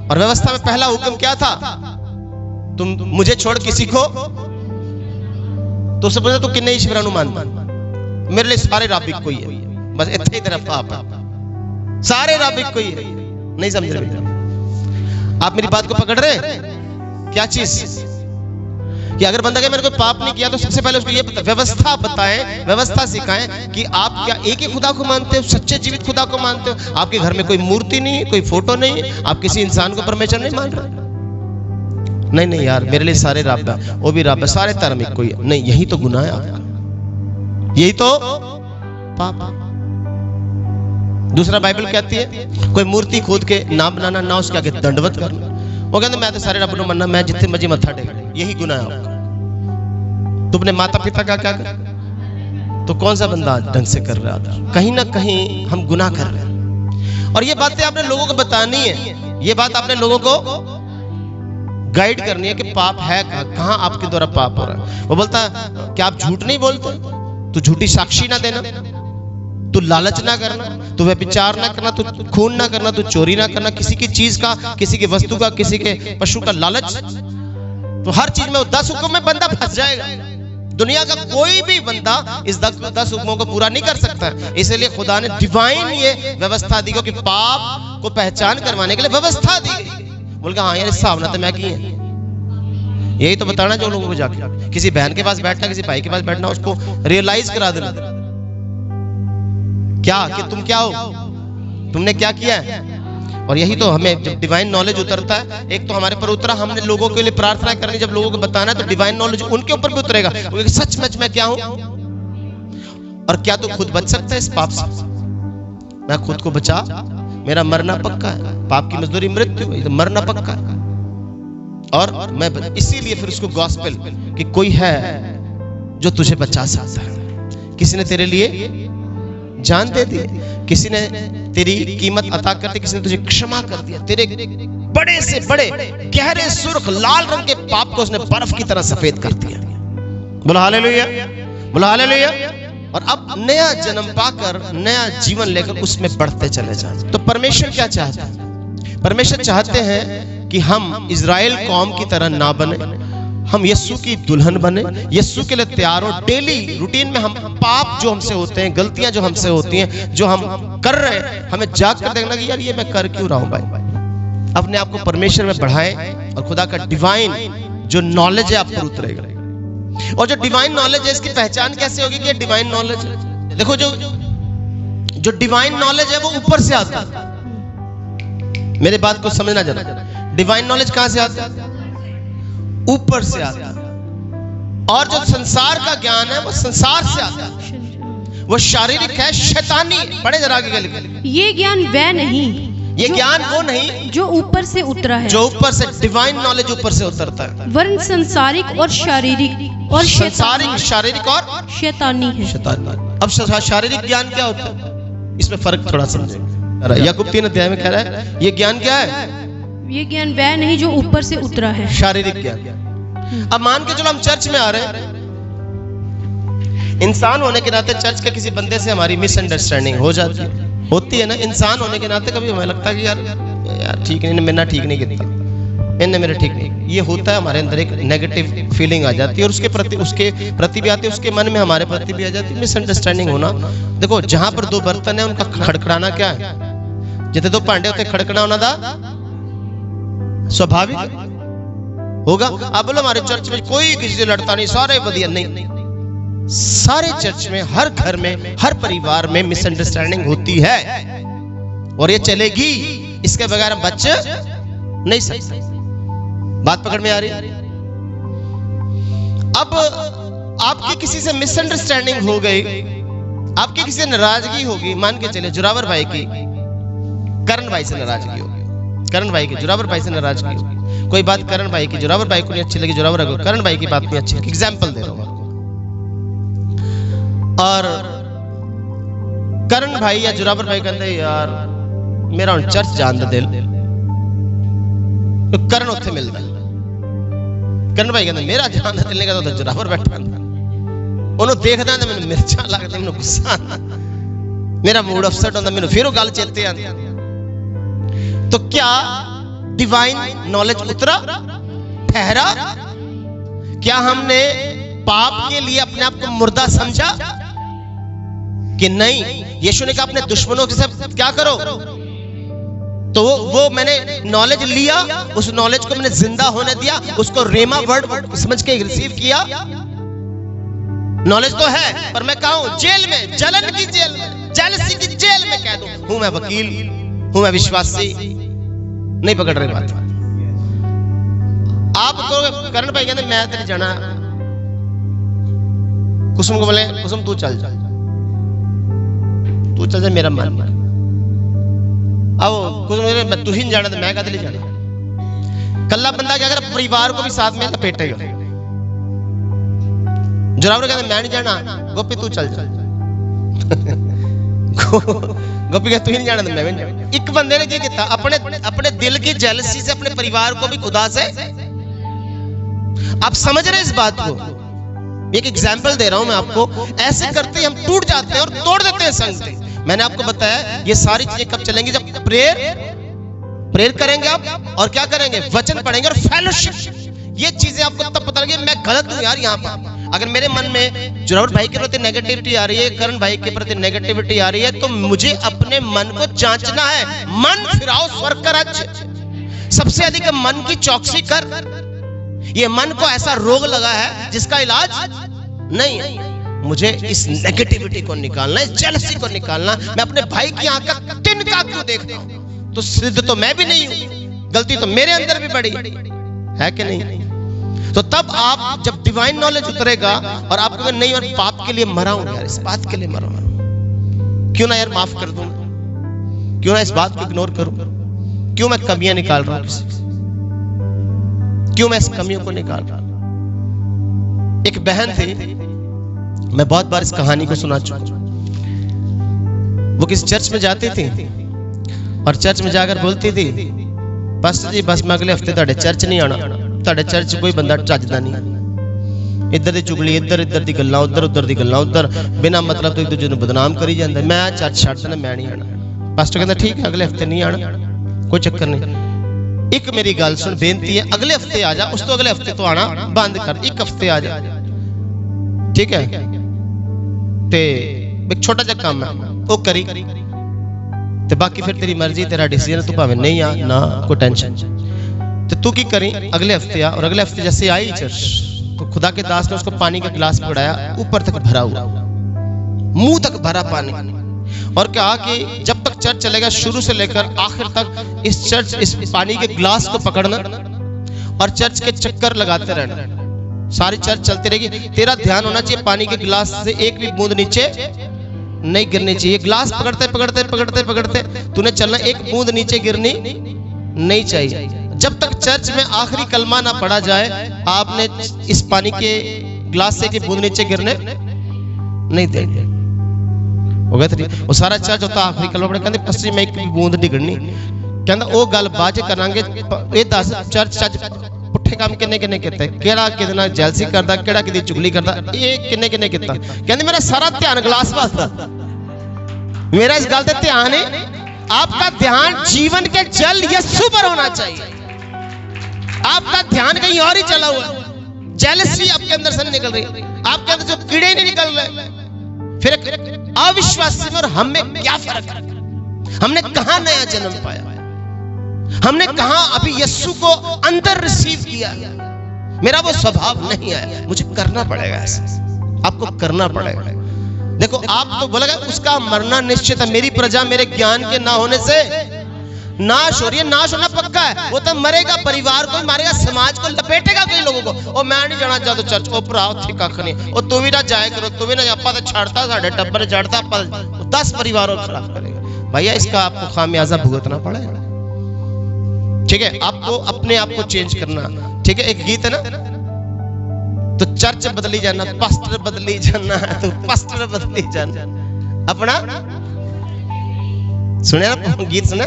और व्यवस्था में पहला हुक्म क्या था? तुम मुझे छोड़ किसी को, तो उससे पूछा तू किन्ने ईश्वरां नूं मानदा? मेरे लिए सारे रब इक्को ही है, बस इत्थे ही तरफ पाप है, सारे रब इक्को ही है। नहीं समझ रहे आप मेरी बात को पकड़ रहे? क्या चीज कि अगर बंदा कहे मेरे को पाप नहीं किया, तो सबसे पहले उसको ये व्यवस्था बताएं, व्यवस्था सिखाएं कि आप क्या एक ही खुदा को मानते हो, सच्चे जीवित खुदा को मानते हो। आपके घर में कोई मूर्ति नहीं, कोई फोटो नहीं, आप किसी इंसान को परमेश्वर नहीं मान रहे। नहीं नहीं यार, मेरे लिए सारे रब है, वो भी रब है, सारे धर्म एक कोई नहीं। यही तो गुनाह है आपका, यही तो पाप। दूसरा बाइबल कहती है कोई मूर्ति खोद के ना बनाना, ना उसके आगे दंडवत करना। वो कहते मैं तो सारे रब को मानना, मैं जितने मर्जी मत्था टेक, यही गुनाह है आपका। तो अपने माता पिता का क्या कर, तो कौन सा बंदा ढंग से कर रहा था? कहीं ना कहीं हम गुनाह कर रहे हैं। और ये बातें आपने लोगों को बतानी है, ये बात आपने लोगों को गाइड करनी है कि पाप है कहां, आपके द्वारा पाप हो रहा है। वो बोलता है कि आप झूठ नहीं बोलते, तू झूठी साक्षी ना देना, तू लालच ना करना, तू व्यभिचार ना करना, तू खून ना करना, तू चोरी ना करना, किसी की चीज का, किसी की वस्तु का, किसी के पशु का लालच। तो हर चीज में 10 हुक्म में बंदा फंस जाएगा। दुनिया का कोई भी बंदा इस 10 हुक्मों को पूरा नहीं कर सकता। इसलिए खुदा ने डिवाइन ये व्यवस्था दी, क्योंकि पाप को पहचान करवाने के लिए व्यवस्था दी गई। बोल के हाँ यार, इस हिसाब ना तो मैं की है। यही तो बताना जो लोगों को जाके किसी बहन के पास बैठना, किसी भाई के पास बैठना, उसको रियलाइज करा देना क्या कि तुम क्या हो, तुमने क्या किया है। और यही तो हमें जब डिवाइन नॉलेज उतरता है, एक तो हमारे पर उतरा, हमने लोगों के लिए प्रार्थना करनी, जब लोगों को बताना है तो डिवाइन नॉलेज उनके ऊपर भी उतरेगा, क्योंकि सचमुच मैं क्या हूं और क्या तू खुद बच सकता है इस पाप से। मैं खुद को बचा, मेरा मरना पक्का है, पाप की मजदूरी मृत्यु है, तो मरना पक्का है। और मैं इसीलिए फिर उसको गॉस्पेल कि कोई है जो तुझे बचा सकता है। किसी ने तेरे लिए जान दे दी, किसी ने तेरी कीमत अता कर दी, किसी ने तुझे क्षमा कर दिया। तेरे बड़े से बड़े गहरे सुर्ख लाल रंग के पाप को उसने बर्फ की तरह सफेद कर दिया। बोलो हालेलुया, बोलो हालेलुया। और अब नया जन्म पाकर नया जीवन लेकर उसमें बढ़ते चले जाएं। तो परमेश्वर क्या चाहता है? परमेश्वर चाहते हैं कि हम इजराइल कौम की तरह ना बने, हम यीशु की दुल्हन बने, यीशु के लिए तैयार हो। डेली रूटीन में हम पाप जो हमसे होते हैं, गलतियां जो हमसे होती हैं, जो हम कर रहे हैं, हमें जाग कर देखना कि यार ये मैं कर क्यों रहा हूं भाई। अपने आप को परमेश्वर में बढ़ाएं और खुदा का डिवाइन जो नॉलेज है आप पर उतरेगा। और जो डिवाइन नॉलेज है इसकी पहचान कैसे होगी कि डिवाइन नॉलेज है? देखो जो डिवाइन नॉलेज है वो ऊपर से आता है। मेरे बात को समझना जरा, डिवाइन नॉलेज कहां से आता है? ऊपर से आता है। और जो संसार का ज्ञान है वो संसार से आता है, वो शारीरिक है, शैतानी है। पढ़े जरा आगे लिखे, ये ज्ञान वह नहीं, ये ज्ञान वो नहीं जो ऊपर से उतरा है, जो ऊपर से, डिवाइन नॉलेज ऊपर से उतरता है, वरन संसारिक और शारीरिक और संसारिक, शारीरिक और शैतानी है। शैतानी। अब शारीरिक ज्ञान क्या होता है, इसमें फर्क थोड़ा समझेंगे। याकूब 3 अध्याय में कह रहा है ये ज्ञान क्या है? ये ज्ञान वह नहीं जो ऊपर से उतरा है, शारीरिक ज्ञान। अब मान के चलो हम चर्च में आ रहे हैं, इंसान होने के नाते चर्च के किसी बंदे से हमारी मिसअंडरस्टैंडिंग हो जाती है, होती है ना। इंसान होने के नाते कभी हमें लगता है कि यार ठीक नहीं, मेरा ठीक नहीं किया, इन्हें मेरे ठीक नहीं, ये होता है हमारे अंदर एक नेगेटिव फीलिंग आ जाती है, और उसके प्रति भी आती है, उसके मन में हमारे प्रति भी आ जाती है मिसअंडरस्टैंडिंग होना। देखो जहां पर दो बर्तन है उनका खड़खड़ाना क्या है? जितने दो भांडे होते खड़कना होना था स्वाभाविक होगा। अब बोलो हमारे चर्च में कोई किसी से लड़ता नहीं, सारे बढ़िया। नहीं, सारे चर्च में, हर घर में, हर परिवार में मिसअंडरस्टैंडिंग होती है और ये चलेगी, इसके बगैर हम बच नहीं सकते। बात पकड़ में आ रही? अब आपकी किसी से मिसअंडरस्टैंडिंग हो गई, आपकी किसी से नाराजगी होगी, मान के चले जोरावर भाई की करण भाई से नाराजगी होगी, करण भाई की जोरावर भाई से नाराजगी होगी, कोई बात करण भाई की जोरावर भाई को नहीं अच्छी लगी, जोरावर भाई को करण भाई की बात नहीं अच्छी लगी, एग्जाम्पल दे रहा हूं। और करण भाई या जोरावर भाई कहते यार मेरा हुण चर्च जान दा दिल, तो करण उत्थे मिलदा, करण भाई कहते मेरा जान दा दिल नहीं करदा, तो जोरावर बैठा ਉਹਨੂੰ ਦੇਖਦਾ ਤਾਂ ਮੈਨੂੰ ਮਿਰਚਾਂ ਲੱਗਦੀਆਂ, ਮੈਨੂੰ ਗੁੱਸਾ ਆਉਂਦਾ, मेरा मूड अपसेट होता, मैंने फिर वो गल चेते आती। तो क्या डिवाइन नॉलेज उतरा, ठहरा? क्या हमने पाप के लिए अपने आप को मुर्दा समझा कि नहीं? यीशु ने कहा अपने दुश्मनों के साथ क्या करो, तो वो मैंने नॉलेज लिया, उस नॉलेज को मैंने जिंदा होने दिया, उसको रेमा वर्ड समझ के रिसीव किया। नॉलेज तो है, पर मैं कहा हूं जेल में, जलन की जेल में, जेलसी की जेल में कह दूं हूं मैं वकील, हूं मैं विश्वासी। नहीं पकड़ रही बात आप कहोगे करण भाई कहते मैं तेरे जाना, कुसुम को बोले कुसुम तू चल जा, तू चल जा मेरा मन। अब कुसुम मैं तू ही नहीं जाना तो मैं कहते नहीं जाना। कल्ला बंदा क्या करे, परिवार को भी साथ में लपेटेगा। जोरावर कहते मैं नहीं जाना, गोपी तू चल जा। गोपी कहते तू ही नहीं जाना तो मैं भी नहीं जाना। एक बंदे ने क्या किया, अपने दिल की जेलसी से अपने परिवार को भी खुदा से, आप समझ रहे इस बात को? एक एग्जाम्पल दे रहा हूं मैं आपको। ऐसे करते हम टूट जाते हैं और तोड़ देते हैं संगति। मैंने आपको बताया ये सारी चीजें कब चलेंगी, जब प्रेयर करेंगे आप, और क्या करेंगे, वचन पढ़ेंगे और फेलोशिप। ये चीजें आपको तब पता लगे मैं गलत हूं यार। यहाँ पर अगर मेरे मन में जोरावर भाई के प्रति नेगेटिविटी आ रही है, करण भाई के प्रति नेगेटिविटी आ रही है, तो मुझे अपने मन को जांचना है। मन फिराओ स्वर्ग का राज्य, सबसे अधिक मन की चौकसी कर। ये मन को ऐसा रोग लगा है जिसका इलाज नहीं है। मुझे इस नेगेटिविटी को निकालना, इस जेलसी को निकालना। मैं अपने भाई की आंख का तिनका क्यों देखता हूं, तो सिद्ध तो मैं भी नहीं हूं, गलती तो मेरे अंदर भी बड़ी है कि नहीं? तो तब आप जब डिवाइन नॉलेज उतरेगा और आप कहेंगे नहीं, और पाप के लिए मरा हूं यार, इस बात के लिए मरा हूं, क्यों ना यार माफ कर दूं, क्यों ना इस बात को इग्नोर करूं, क्यों मैं कमियां निकाल रहा हूं किसी से, क्यों मैं इस कमियों को निकाल रहा हूं। एक बहन थी, मैं बहुत बार इस कहानी को सुना चुका। वो किसी चर्च में जाती थी और चर्च में जाकर बोलती थी पास्टर जी बस मैं अगले हफ्ते तुहाडे चर्च नहीं आना, तुहाडे चर्च कोई बंदा चजदा नहीं, इधर दी चुगली इधर, इधर दी गल्लां उधर, उधर दी गल्लां उधर, बिना मतलब तो एक दूजे नूं बदनाम करी जांदा। मैं चर्च छड्ड देना, मैं नहीं आना। पास्टर कहंदा ठीक है अगले हफ्ते नहीं आना, कोई चक्कर नहीं। एक मेरी गल सुन, बेनती है अगले हफ्ते आ जा, उस तो अगले हफ्ते तो आना बंद कर, एक हफ्ते आ जा, ठीक है? ते एक छोटा जिहा काम है वो करी, ते बाकी फिर तेरी मर्जी, तेरा डिसीजन, तू भावें नहीं आ ना, कोई टेंशन। तो तू की करी, अगले हफ्ते आ। और अगले हफ्ते जैसे आई चर्च, तो खुदा के दास ने उसको पानी का गिलास पकड़ाया, ऊपर तक भरा हुआ, मुंह तक भरा पानी, और कहा कि जब तक चर्च चलेगा शुरू से लेकर आखिर तक इस पानी के गिलास को पकड़ना और चर्च के चक्कर लगाते रहना, सारी चर्च चलती रहेगी। तेरा ध्यान होना चाहिए पानी के गिलास से एक भी बूंद नीचे नहीं गिरनी चाहिए। गिलास पकड़ते पकड़ते पकड़ते पकड़ते तूने चलना, एक बूंद नीचे गिरनी नहीं चाहिए। जब तक चर्च में आखिरी कलमा ना पढ़ा जाए आपने इस पानी के गिलास से बूंद नीचे गिरने नहीं देंगे। हो गया वो सारा चर्च होता आखिरी कलमा पढ़े, कहते पस्सी में एक भी बूंद नहीं गिरनी, कहता वो गल बाज करांगे। ये दस चर्च पुट्ठे काम किन्ने किन्ने कीते, केड़ा किदे जैलसी करदा, केड़ा किदी चुगली करदा, ये किन्ने किन्ने कीता। कहंदे मेरा सारा ध्यान गिलास वास्ता, मेरा इस गल ते ध्यान है। आपका ध्यान जीवन के जल यीशु पर होना चाहिए। आपका ध्यान कहीं और ही चला हुआ, जेलसी आपके अंदर से नहीं निकल रही, आपके अंदर जो कीड़े नहीं निकल रहे, फिर अविश्वासी में और हम में क्या फर्क है? हमने कहां नया जन्म पाया, हमने कहा अभी यीशु को अंदर रिसीव किया, मेरा वो स्वभाव नहीं आया, मुझे करना पड़ेगा ऐसा, आपको करना पड़ेगा। देखो आप तो बोलेगा उसका मरना निश्चित है, मेरी प्रजा मेरे ज्ञान के ना होने से नाश हो रही है, नाश होना पक्का है। वो तो मरेगा, परिवार को मारेगा, समाज को लपेटेगा कई लोगों को। और मैं नहीं जाना चाहता चर्च, ओ भरा उत्थे कख नहीं, और तू भी ना जाए करो, तू भी ना, आपा तो छाड़ता साढ़े टब्बर चढ़ता, 10 परिवारों को खराब करेगा। भैया इसका आपको खामियाजा भुगतना पड़ेगा, ठीक है? आपको अपने आप को चेंज करना, ठीक है? एक गीत है ना, तो चर्च बदली जाना, पास्टर बदली जाना, तो पास्टर बदली जाना अपना, सुने ना गीत, सुना?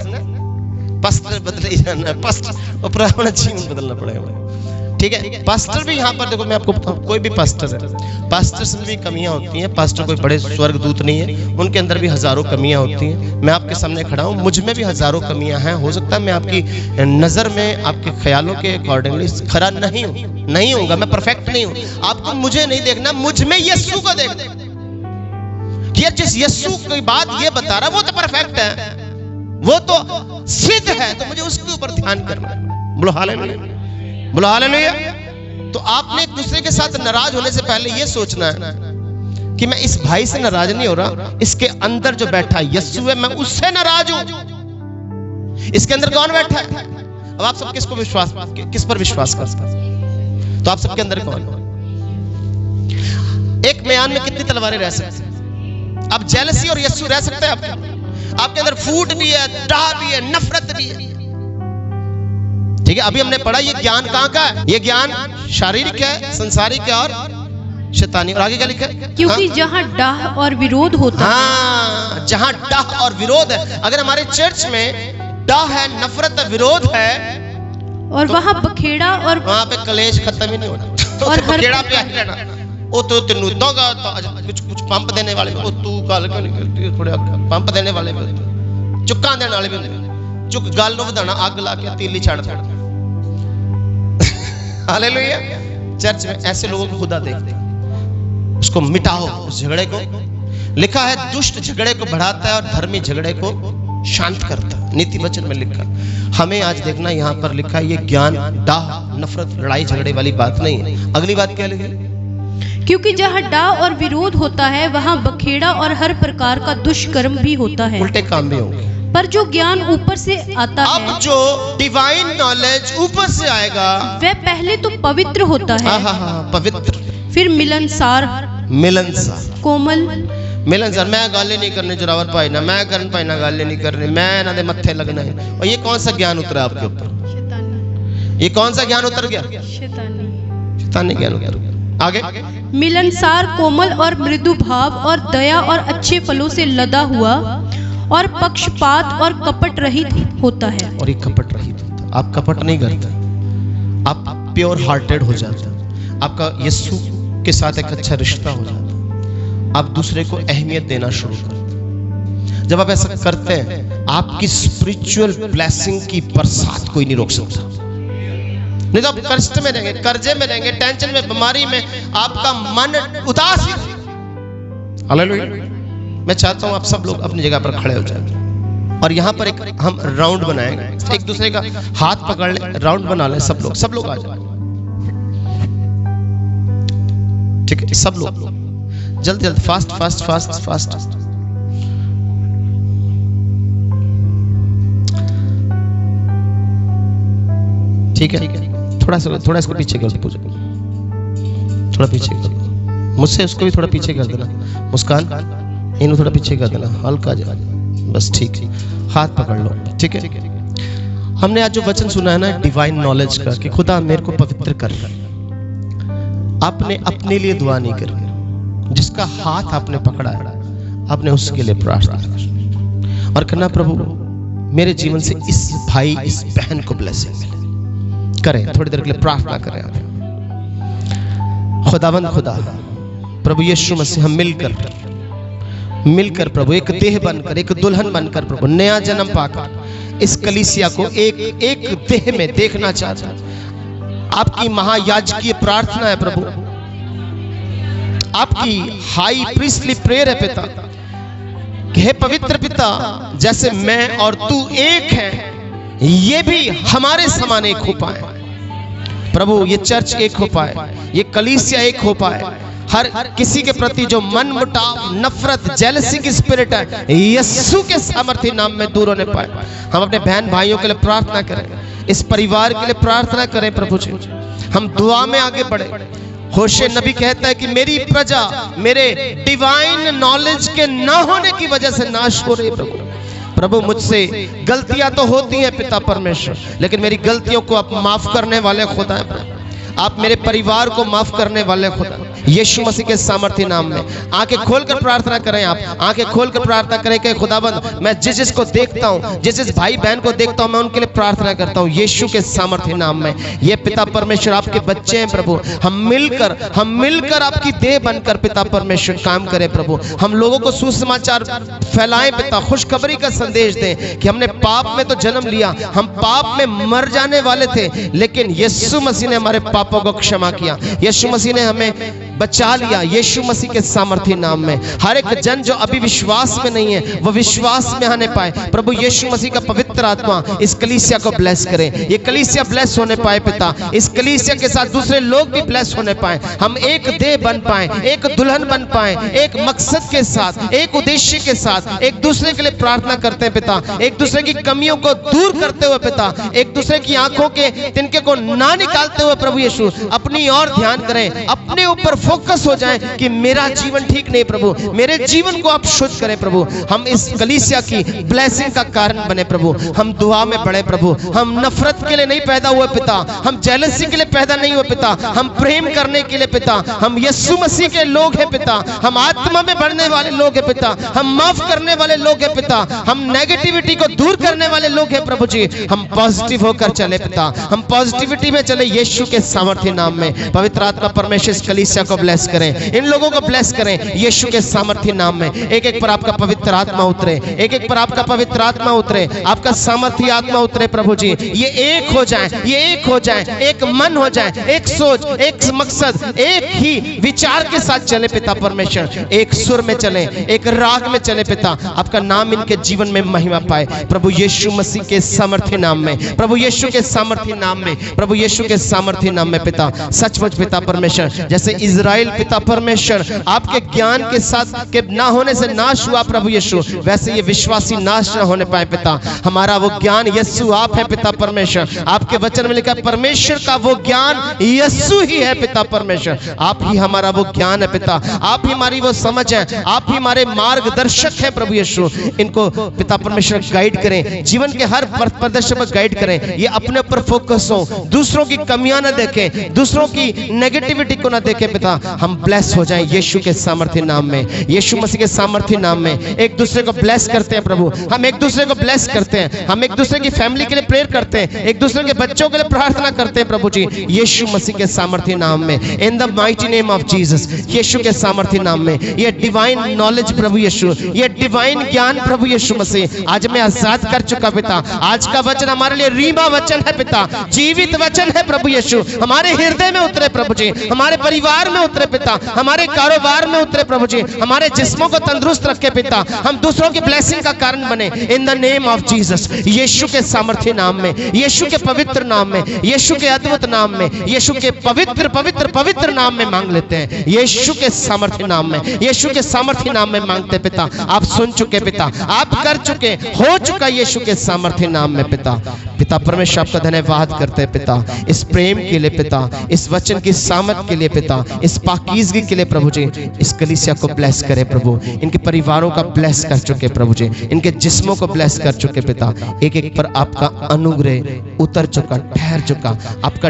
पास्टर बदली जाना, पास्टर और अपना जीवन बदलना पड़ेगा, ठीक है? पास्टर भी यहाँ पर देखो, मैं आपको बताऊं, कोई भी पास्टर है, पास्टर्स में भी कमियां होती हैं। पास्टर कोई बड़े स्वर्गदूत नहीं है, उनके अंदर भी हजारों कमियां होती हैं। मैं आपके सामने खड़ा हूं, मुझ में भी हजारों कमियां हैं। हो सकता है मैं आपकी नजर में, आपके ख्यालों के अकॉर्डिंगली खरा नहीं होऊंगा, मैं परफेक्ट नहीं हूं। आपको मुझे नहीं देखना, मुझ में यीशु को देखना कि यार जिस यीशु की बात ये बता रहा वो तो परफेक्ट है, वो तो सिद्ध है, तो मुझे उसके ऊपर ध्यान करना है। बोलो हालेलुया, बोलो हालेलुया। तो आपने एक दूसरे के साथ नाराज होने से पहले ये सोचना है कि मैं इस भाई से नाराज नहीं हो रहा, इसके अंदर जो बैठा यीशु है मैं उससे नाराज हूं। इसके अंदर कौन बैठा है? अब आप सब किस पर विश्वास करते हैं? तो आप सबके अंदर कौन? एक म्यान में कितनी तलवारें रह सकती हैं? अब जेलसी और यीशु रह सकते हैं आपके अंदर? फूट भी है, डाह भी है, नफरत भी है, ठीक है? अभी हमने पढ़ा ये ज्ञान कहां का है? ये ज्ञान शारीरिक है, संसारिक है और शैतानी। और आगे क्या लिखा है? क्योंकि जहां डाह और विरोध होता है, जहां डाह और विरोध है। अगर हमारे चर्च में डाह है, नफरत है, विरोध है, और तो वहां बखेड़ा, और वहां पे कलेश खत्म ही नहीं होना। और बखेड़ा पे ही रहना। वो तो तेनू दोगा, कुछ पंप देने वाले, वो तू गल क्यों नहीं करती, थोड़े पंप देने वाले भी होते, चुक्का देने वाले भी होते, चुक गल नु वधाना, अग ला के तीली छाड़ देना। हालेलुया। चर्च में ऐसे लोगों को खुदा देखते, उसको मिटाओ उस झगड़े को। लिखा है दुष्ट झगड़े को बढ़ाता है और धर्मी झगड़े को शांत करता है, नीति वचन में लिखा। हमें आज देखना यहाँ पर लिखा है ये ज्ञान डाह, नफरत, लड़ाई झगड़े वाली बात नहीं है। अगली बात क्या लिखी? क्योंकि जहाँ डाह और विरोध होता है वहाँ बखेड़ा और हर प्रकार का दुष्कर्म भी होता है, उल्टे काम भी होंगे। पर जो ज्ञान ऊपर से आता है, अब जो डिवाइन नॉलेज ऊपर से आएगा वह पहले तो पवित्र होता है, पवित्र, फिर मिलनसार, कोमल, मिलनसार। मैं गाले नहीं करने जोरावर भाई ना, मैं करन भाई ना गाले नहीं करने, मैं ना दे मत्थे लगना है। और ये कौन सा ज्ञान उतरा आपके ऊपर? ये कौन सा ज्ञान उतर गया? शैतानी ज्ञान उतर गया। आगे, मिलनसार, कोमल और मृदु भाव और दया और अच्छे फलों से लदा हुआ और पक्षपात और कपट रहित होता है। और ये कपट रहित होता है। आप कपट नहीं करते, आप प्योर हार्टेड हो जाते हैं, आपका यीशु के साथ एक अच्छा रिश्ता हो जाता है, आप दूसरे को अहमियत देना शुरू करते हैं। जब आप ऐसा करते हैं आपकी स्पिरिचुअल ब्लेसिंग की बरसात कोई नहीं रोक सकता। नहीं तो आप कष्ट में रहेंगे, कर्जे में रहेंगे, टेंशन में, बीमारी में, आपका मन उदास ही। हालेलुया। मैं चाहता हूं आप सब लोग अपनी जगह पर खड़े हो जाए और यहाँ पर एक हम राउंड बनाएंगे, एक दूसरे का हाथ पकड़ ले, राउंड बना ले, सब लोग आ जाए। ठीक है, सब लोग जल्द जल्द, फास्ट फास्ट फास्ट फास्ट। ठीक है, थोड़ा इसको पीछे कर दो, थोड़ा पीछे कर दो, मुझसे उसको भी थोड़ा पीछे कर देना। मुस्कान, इन्हें थोड़ा पीछे कर देना, हल्का जा, बस ठीक है, हाथ पकड़ लो। ठीक है, हमने आज जो वचन सुना है ना डिवाइन नॉलेज का, कि खुदा मेरे को पवित्र कर। आपने अपने लिए दुआ नहीं करनी, जिसका हाथ आपने पकड़ा है आपने उसके लिए प्रार्थना करना और कहना, प्रभु मेरे जीवन से इस भाई इस बहन को ब्लेसिंग मिले। करें, थोड़ी देर के लिए प्रार्थना करें आप। खुदावंद खुदा प्रभु यीशु मसीह, हम मिलकर प्रभु एक देह बनकर, एक दुल्हन बनकर प्रभु नया जन्म पाकर इस कलीसिया को एक देह में देखना चाहता है। आपकी महायाजकीय प्रार्थना है प्रभु, आपकी हाई प्रीस्टली प्रेयर है पिता, कि हे पवित्र पिता, जैसे मैं और तू एक है, ये भी हमारे समान एक हो पाए प्रभु। ये चर्च एक हो पाए, ये कलीसिया एक हो पाए, हर किसी के प्रति जो मन मुटाव, नफरत, जेलसी की स्पिरिट है, यीशु के सामर्थ्य नाम में दूर होने पाए। हम अपने बहन भाइयों के लिए प्रार्थना करें, इस परिवार के लिए प्रार्थना करें प्रभु जी। हम दुआ में आगे बढ़े। होशे नबी कहता है कि मेरी प्रजा मेरे डिवाइन नॉलेज के ना होने की वजह से नाश हो रही है प्रभु। प्रभु मुझसे गलतियां तो होती हैं पिता परमेश्वर, लेकिन मेरी गलतियों को आप माफ करने वाले खुदा हैं। आप मेरे परिवार को माफ करने वाले खुदा, यीशु मसीह के सामर्थ्य नाम में आंखें खोलकर प्रार्थना करें। आप आंखें खोलकर प्रार्थना करें कि खुदाबंद, मैं जिसको देखता हूं, जिस भाई बहन को देखता हूं, मैं उनके लिए प्रार्थना करता हूं यीशु के सामर्थ्य नाम में। ये पिता परमेश्वर आपके बच्चे हैं प्रभु, हम मिलकर आपकी देह बनकर पिता परमेश्वर काम करें प्रभु। हम लोगों को सुसमाचार फैलाएं पिता, खुशखबरी का संदेश दें कि हमने पाप में तो जन्म लिया, हम पाप में मर जाने वाले थे, लेकिन यीशु मसीह ने हमारे पापों को क्षमा किया, यीशु मसीह ने हमें बचा लिया यीशु मसीह के सामर्थ्य नाम में। हर एक जन जो अभी विश्वास में नहीं है वो विश्वास में आने पाए प्रभु। यीशु मसीह का पवित्र आत्मा इस कलीसिया को ब्लेस करे, ये कलीसिया ब्लेस होने पाए पिता, इस कलीसिया के साथ दूसरे लोग भी ब्लेस होने पाए, हम एक देह बन पाए, एक दुल्हन बन पाए, एक मकसद के साथ, एक उद्देश्य के साथ एक दूसरे के लिए प्रार्थना करते हैं पिता, एक दूसरे की कमियों को दूर करते हुए पिता, एक दूसरे की आंखों के तिनके को ना निकालते हुए प्रभु यीशु अपनी और ध्यान करें, अपने ऊपर फोकस हो जाए कि मेरा जीवन ठीक नहीं प्रभु, मेरे जीवन को आप शुद्ध करें प्रभु। हम इस कलीसिया की ब्लेसिंग का कारण बने प्रभु। हम दुआ में बढ़े प्रभु, हम नफरत के लिए नहीं पैदा हुए पिता, हम जेलसी के लिए पैदा नहीं हुए पिता, हम प्रेम करने के लिए पिता, हम यीशु मसीह के लोग हैं पिता, हम आत्मा में बढ़ने वाले लोग हैं पिता, हम माफ करने वाले लोग हैं पिता, हम नेगेटिविटी को दूर करने वाले लोग हैं प्रभु जी। हम पॉजिटिव होकर चले पिता, हम पॉजिटिविटी में चले यीशु के सामर्थ्य नाम में। पवित्र आत्मा परमेश्वर इस कलीसिया को ब्लेस करें, इन लोगों को ब्लेस करें यीशु के सामर्थ्य नाम में। एक एक पर आपका पवित्र आत्मा उतरे, एक एक पर आपका पवित्र आत्मा उतरे, आपका सामर्थ्य आत्मा उतरे प्रभु जी। ये एक हो जाए, ये एक हो जाए, एक मन हो जाए, एक सोच, एक मकसद, एक ही विचार के साथ चले पिता परमेश्वर, एक सुर में चले, एक राग में चले पिता। आपका नाम इनके जीवन में महिमा पाए प्रभु यीशु मसीह के सामर्थ्य नाम में, प्रभु यीशु के सामर्थ्य नाम में, प्रभु यीशु के सामर्थ्य नाम में पिता। सचमुच पिता परमेश्वर, जैसे इजराइल पिता परमेश्वर आपके ज्ञान के साथ के ना होने से नाश हुआ प्रभु यीशु, वैसे ये विश्वासी नाश न होने पाए पिता। हमारा वो ज्ञान यीशु आप है पिता परमेश्वर, आपके वचन में लिखा परमेश्वर का वो ज्ञान यीशु ही है पिता परमेश्वर। आप ही हमारा वो ज्ञान है पिता, आप ही हमारी वो समझ है, आप ही हमारे मार्गदर्शक है प्रभु यीशु। इनको पिता परमेश्वर गाइड करें, जीवन के हर प्रदर्शन पर गाइड करें, ये अपने ऊपर फोकस हो, दूसरों की कमियां ना देखें, दूसरों की नेगेटिविटी को ना देखें पिता। हम ब्लेस हो जाएं यीशु के सामर्थ्य नाम में, यीशु मसीह के सामर्थ्य नाम में। एक दूसरे को ब्लेस करते हैं प्रभु, हम एक दूसरे को ब्लेस करते हैं, हम एक दूसरे की फैमिली के लिए प्रेयर करते हैं, एक दूसरे के बच्चों के लिए प्रार्थना करते हैं प्रभु जी यीशु मसीह के सामर्थ्य नाम में। In the mighty name of Jesus, Yeshu के सामर्थ्य नाम में। ये डिवाइन नॉलेज प्रभु यीशु, ये डिवाइन ज्ञान प्रभु यीशु मसीह आज मैं आजाद कर चुका पिता। आज का वचन हमारे लिए रीमा वचन है पिता, जीवित वचन है प्रभु यीशु, हमारे हृदय में उतरे प्रभु जी, हमारे परिवार में में उतरे पिता, हमारे कारोबार में उतरे प्रभु जी, हमारे जिस्मों को तंदुरुस्त रखे पिता, हम दूसरों की ब्लेसिंग का कारण बने in the name of Jesus. Yeshu के सामर्थ्य नाम में, यीशु के पवित्र नाम में, यीशु के अद्भुत नाम में, यीशु के पवित्र पवित्र पवित्र नाम में मांग लेते हैं, यीशु के सामर्थ्य नाम में, यीशु के सामर्थ्य नाम में मांगते पिता। आप सुन चुके पिता, आप कर चुके, हो चुका यीशु के सामर्थ्य नाम में पिता। पिता परमेश्वर आपका धन्यवाद करते हैं पिता, इस प्रेम के लिए पिता, इस वचन की सामर्थ के लिए पिता, इस पाकीज़गी के लिए प्रभु जी। इस कलीसिया को ब्लेस करे प्रभु, इनके परिवारों का ब्लेस कर चुके प्रभु जी, इनके जिस्मों को ब्लेस कर चुके पिता। एक एक पर आपका अनुग्रह उतर चुका, ठहर चुका, आपका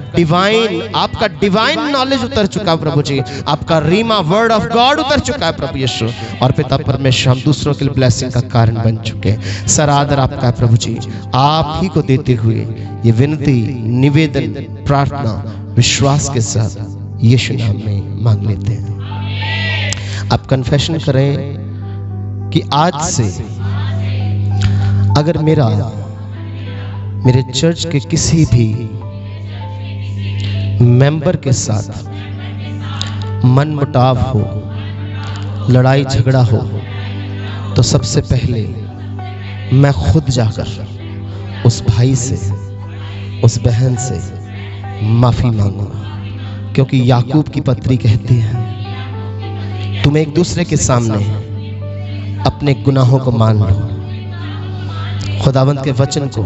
डिवाइन नॉलेज उतर चुका प्रभु जी, आपका रीमा वर्ड ऑफ गॉड उतर चुका है प्रभु यीशु। और पिता परमेश्वर हम दूसरों के लिए ब्लेसिंग का कारण बन चुके। सर आदर आपका है प्रभु जी, आप ही को देते हुए ये विनती, निवेदन, प्रार्थना विश्वास के साथ यीशु नाम में मांग लेते हैं। आप कन्फेशन करें कि आज से अगर मेरे चर्च के किसी भी मेंबर के साथ मनमुटाव हो, लड़ाई झगड़ा हो, तो सबसे पहले मैं खुद जाकर उस भाई से, उस बहन से माफी मांगूंगा, क्योंकि याकूब की पत्री कहती है तुम एक दूसरे के सामने अपने गुनाहों को मान लो। खुदावंद के वचन को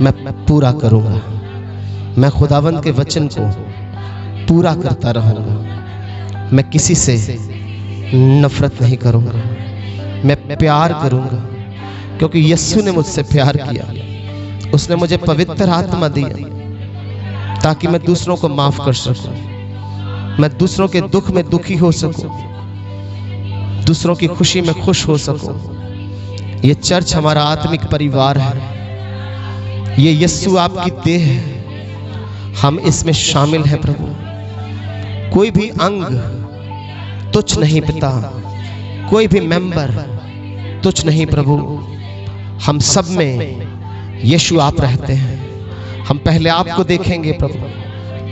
मैं पूरा करूंगा, मैं खुदावंद के वचन को पूरा करता रहूंगा। मैं किसी से नफरत नहीं करूंगा, मैं प्यार करूंगा, क्योंकि यीशु ने मुझसे प्यार किया। उसने मुझे पवित्र आत्मा दी ताकि मैं दूसरों को माफ कर सकूं, मैं दूसरों के दुख में दुखी हो सकूं, दूसरों की खुशी में खुश हो सकूं। ये चर्च हमारा आत्मिक परिवार है, ये यीशु आपकी देह है, हम इसमें शामिल हैं प्रभु। कोई भी अंग तुच्छ नहीं पिता, कोई भी मेंबर तुच्छ नहीं प्रभु। हम सब में यीशु आप रहते हैं। हम पहले आपको देखेंगे प्रभु,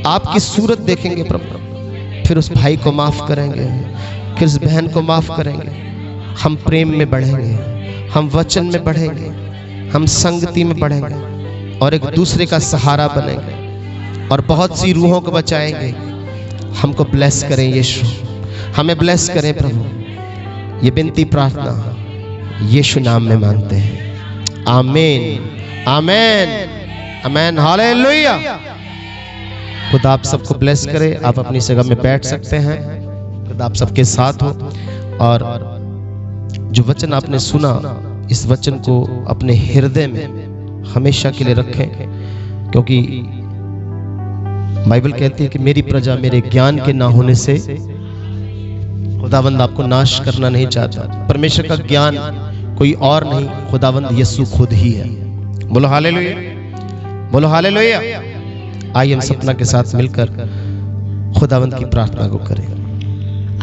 आपकी सूरत देखेंगे प्रभु, फिर उस भाई को माफ करेंगे, फिर उस बहन को माफ करेंगे। हम प्रेम में बढ़ेंगे, हम वचन में बढ़ेंगे, हम संगति में बढ़ेंगे और एक दूसरे का सहारा बनेंगे और बहुत सी रूहों को बचाएंगे। हमको ब्लेस करें यीशु, हमें ब्लेस करें प्रभु। ये विनती प्रार्थना यीशु नाम में मांगते हैं, आमीन आमीन आमीन, हालेलुया। खुदा आप सबको ब्लेस करे। आप अपनी जगह में बैठ सकते हैं। खुदा आप सबके साथ हो। और जो वचन आपने सुना, इस वचन को अपने हृदय में हमेशा के लिए रखें, क्योंकि बाइबल कहती है कि मेरी प्रजा मेरे ज्ञान के ना होने से खुदावंद आपको नाश करना नहीं चाहता। परमेश्वर का ज्ञान कोई और नहीं, खुदावंद यीशु खुद ही है। बोलो हालेलुया, बोलो हालेलुया। आइए हम सपना के साथ मिलकर खुदावंद की प्रार्थना को करें।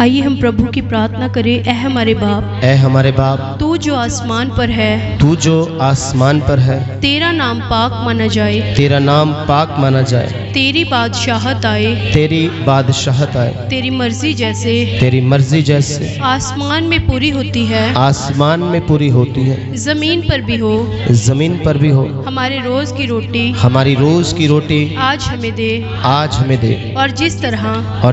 आइए हम प्रभु की प्रार्थना करें। ऐ हमारे बाप, ऐ हमारे बाप, तू जो आसमान पर है, तू जो आसमान पर है, तेरा नाम पाक माना जाए, तेरा नाम पाक माना जाए, तेरी बादशाहत आए, तेरी बादशाहत आए, तेरी मर्जी जैसे तेरी मर्जी जैसे आसमान में पूरी होती है, आसमान में पूरी होती है, जमीन पर भी हो। जमीन पर भी हो। हमारे रोज की रोटी हमारी रोज की रोटी आज हमें दे, आज हमें दे। और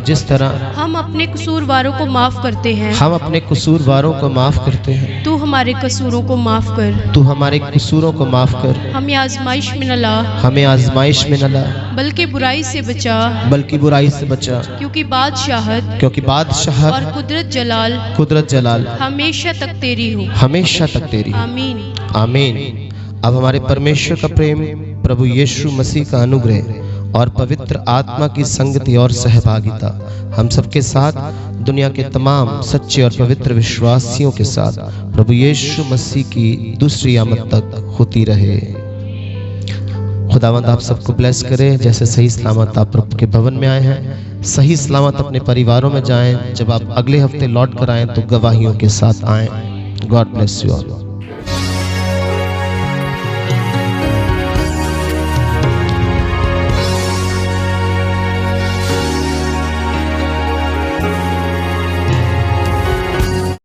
जिस तरह हम अपने कसूरवारों को माफ करते हैं, अपने कसूरवारों को माफ करते हैं, तू हमारे कसूरों को माफ कर, तू हमारे कसूरों को माफ कर। हमें आजमाइश में न ला, हमें आजमाइश में न ला, बल्कि बुराई से बचा, बल्कि बुराई से बचा, क्योंकि बादशाहत और कुदरत जलाल हमेशा तक तेरी हो, हमेशा तक तेरी। आमीन आमीन। अब हमारे परमेश्वर का प्रेम, प्रभु यीशु मसीह का अनुग्रह और पवित्र आत्मा की संगति और सहभागिता हम सबके साथ, दुनिया के तमाम सच्चे और पवित्र विश्वासियों के साथ प्रभु यीशु मसीह की दूसरी आमद तक होती रहे। खुदावंद आप सबको ब्लेस करे। जैसे सही सलामत आप प्रभु के भवन में आए हैं, सही सलामत अपने परिवारों में जाएं। जब आप अगले हफ्ते लौट कर आएं तो गवाहियों के साथ आएं। God bless you all.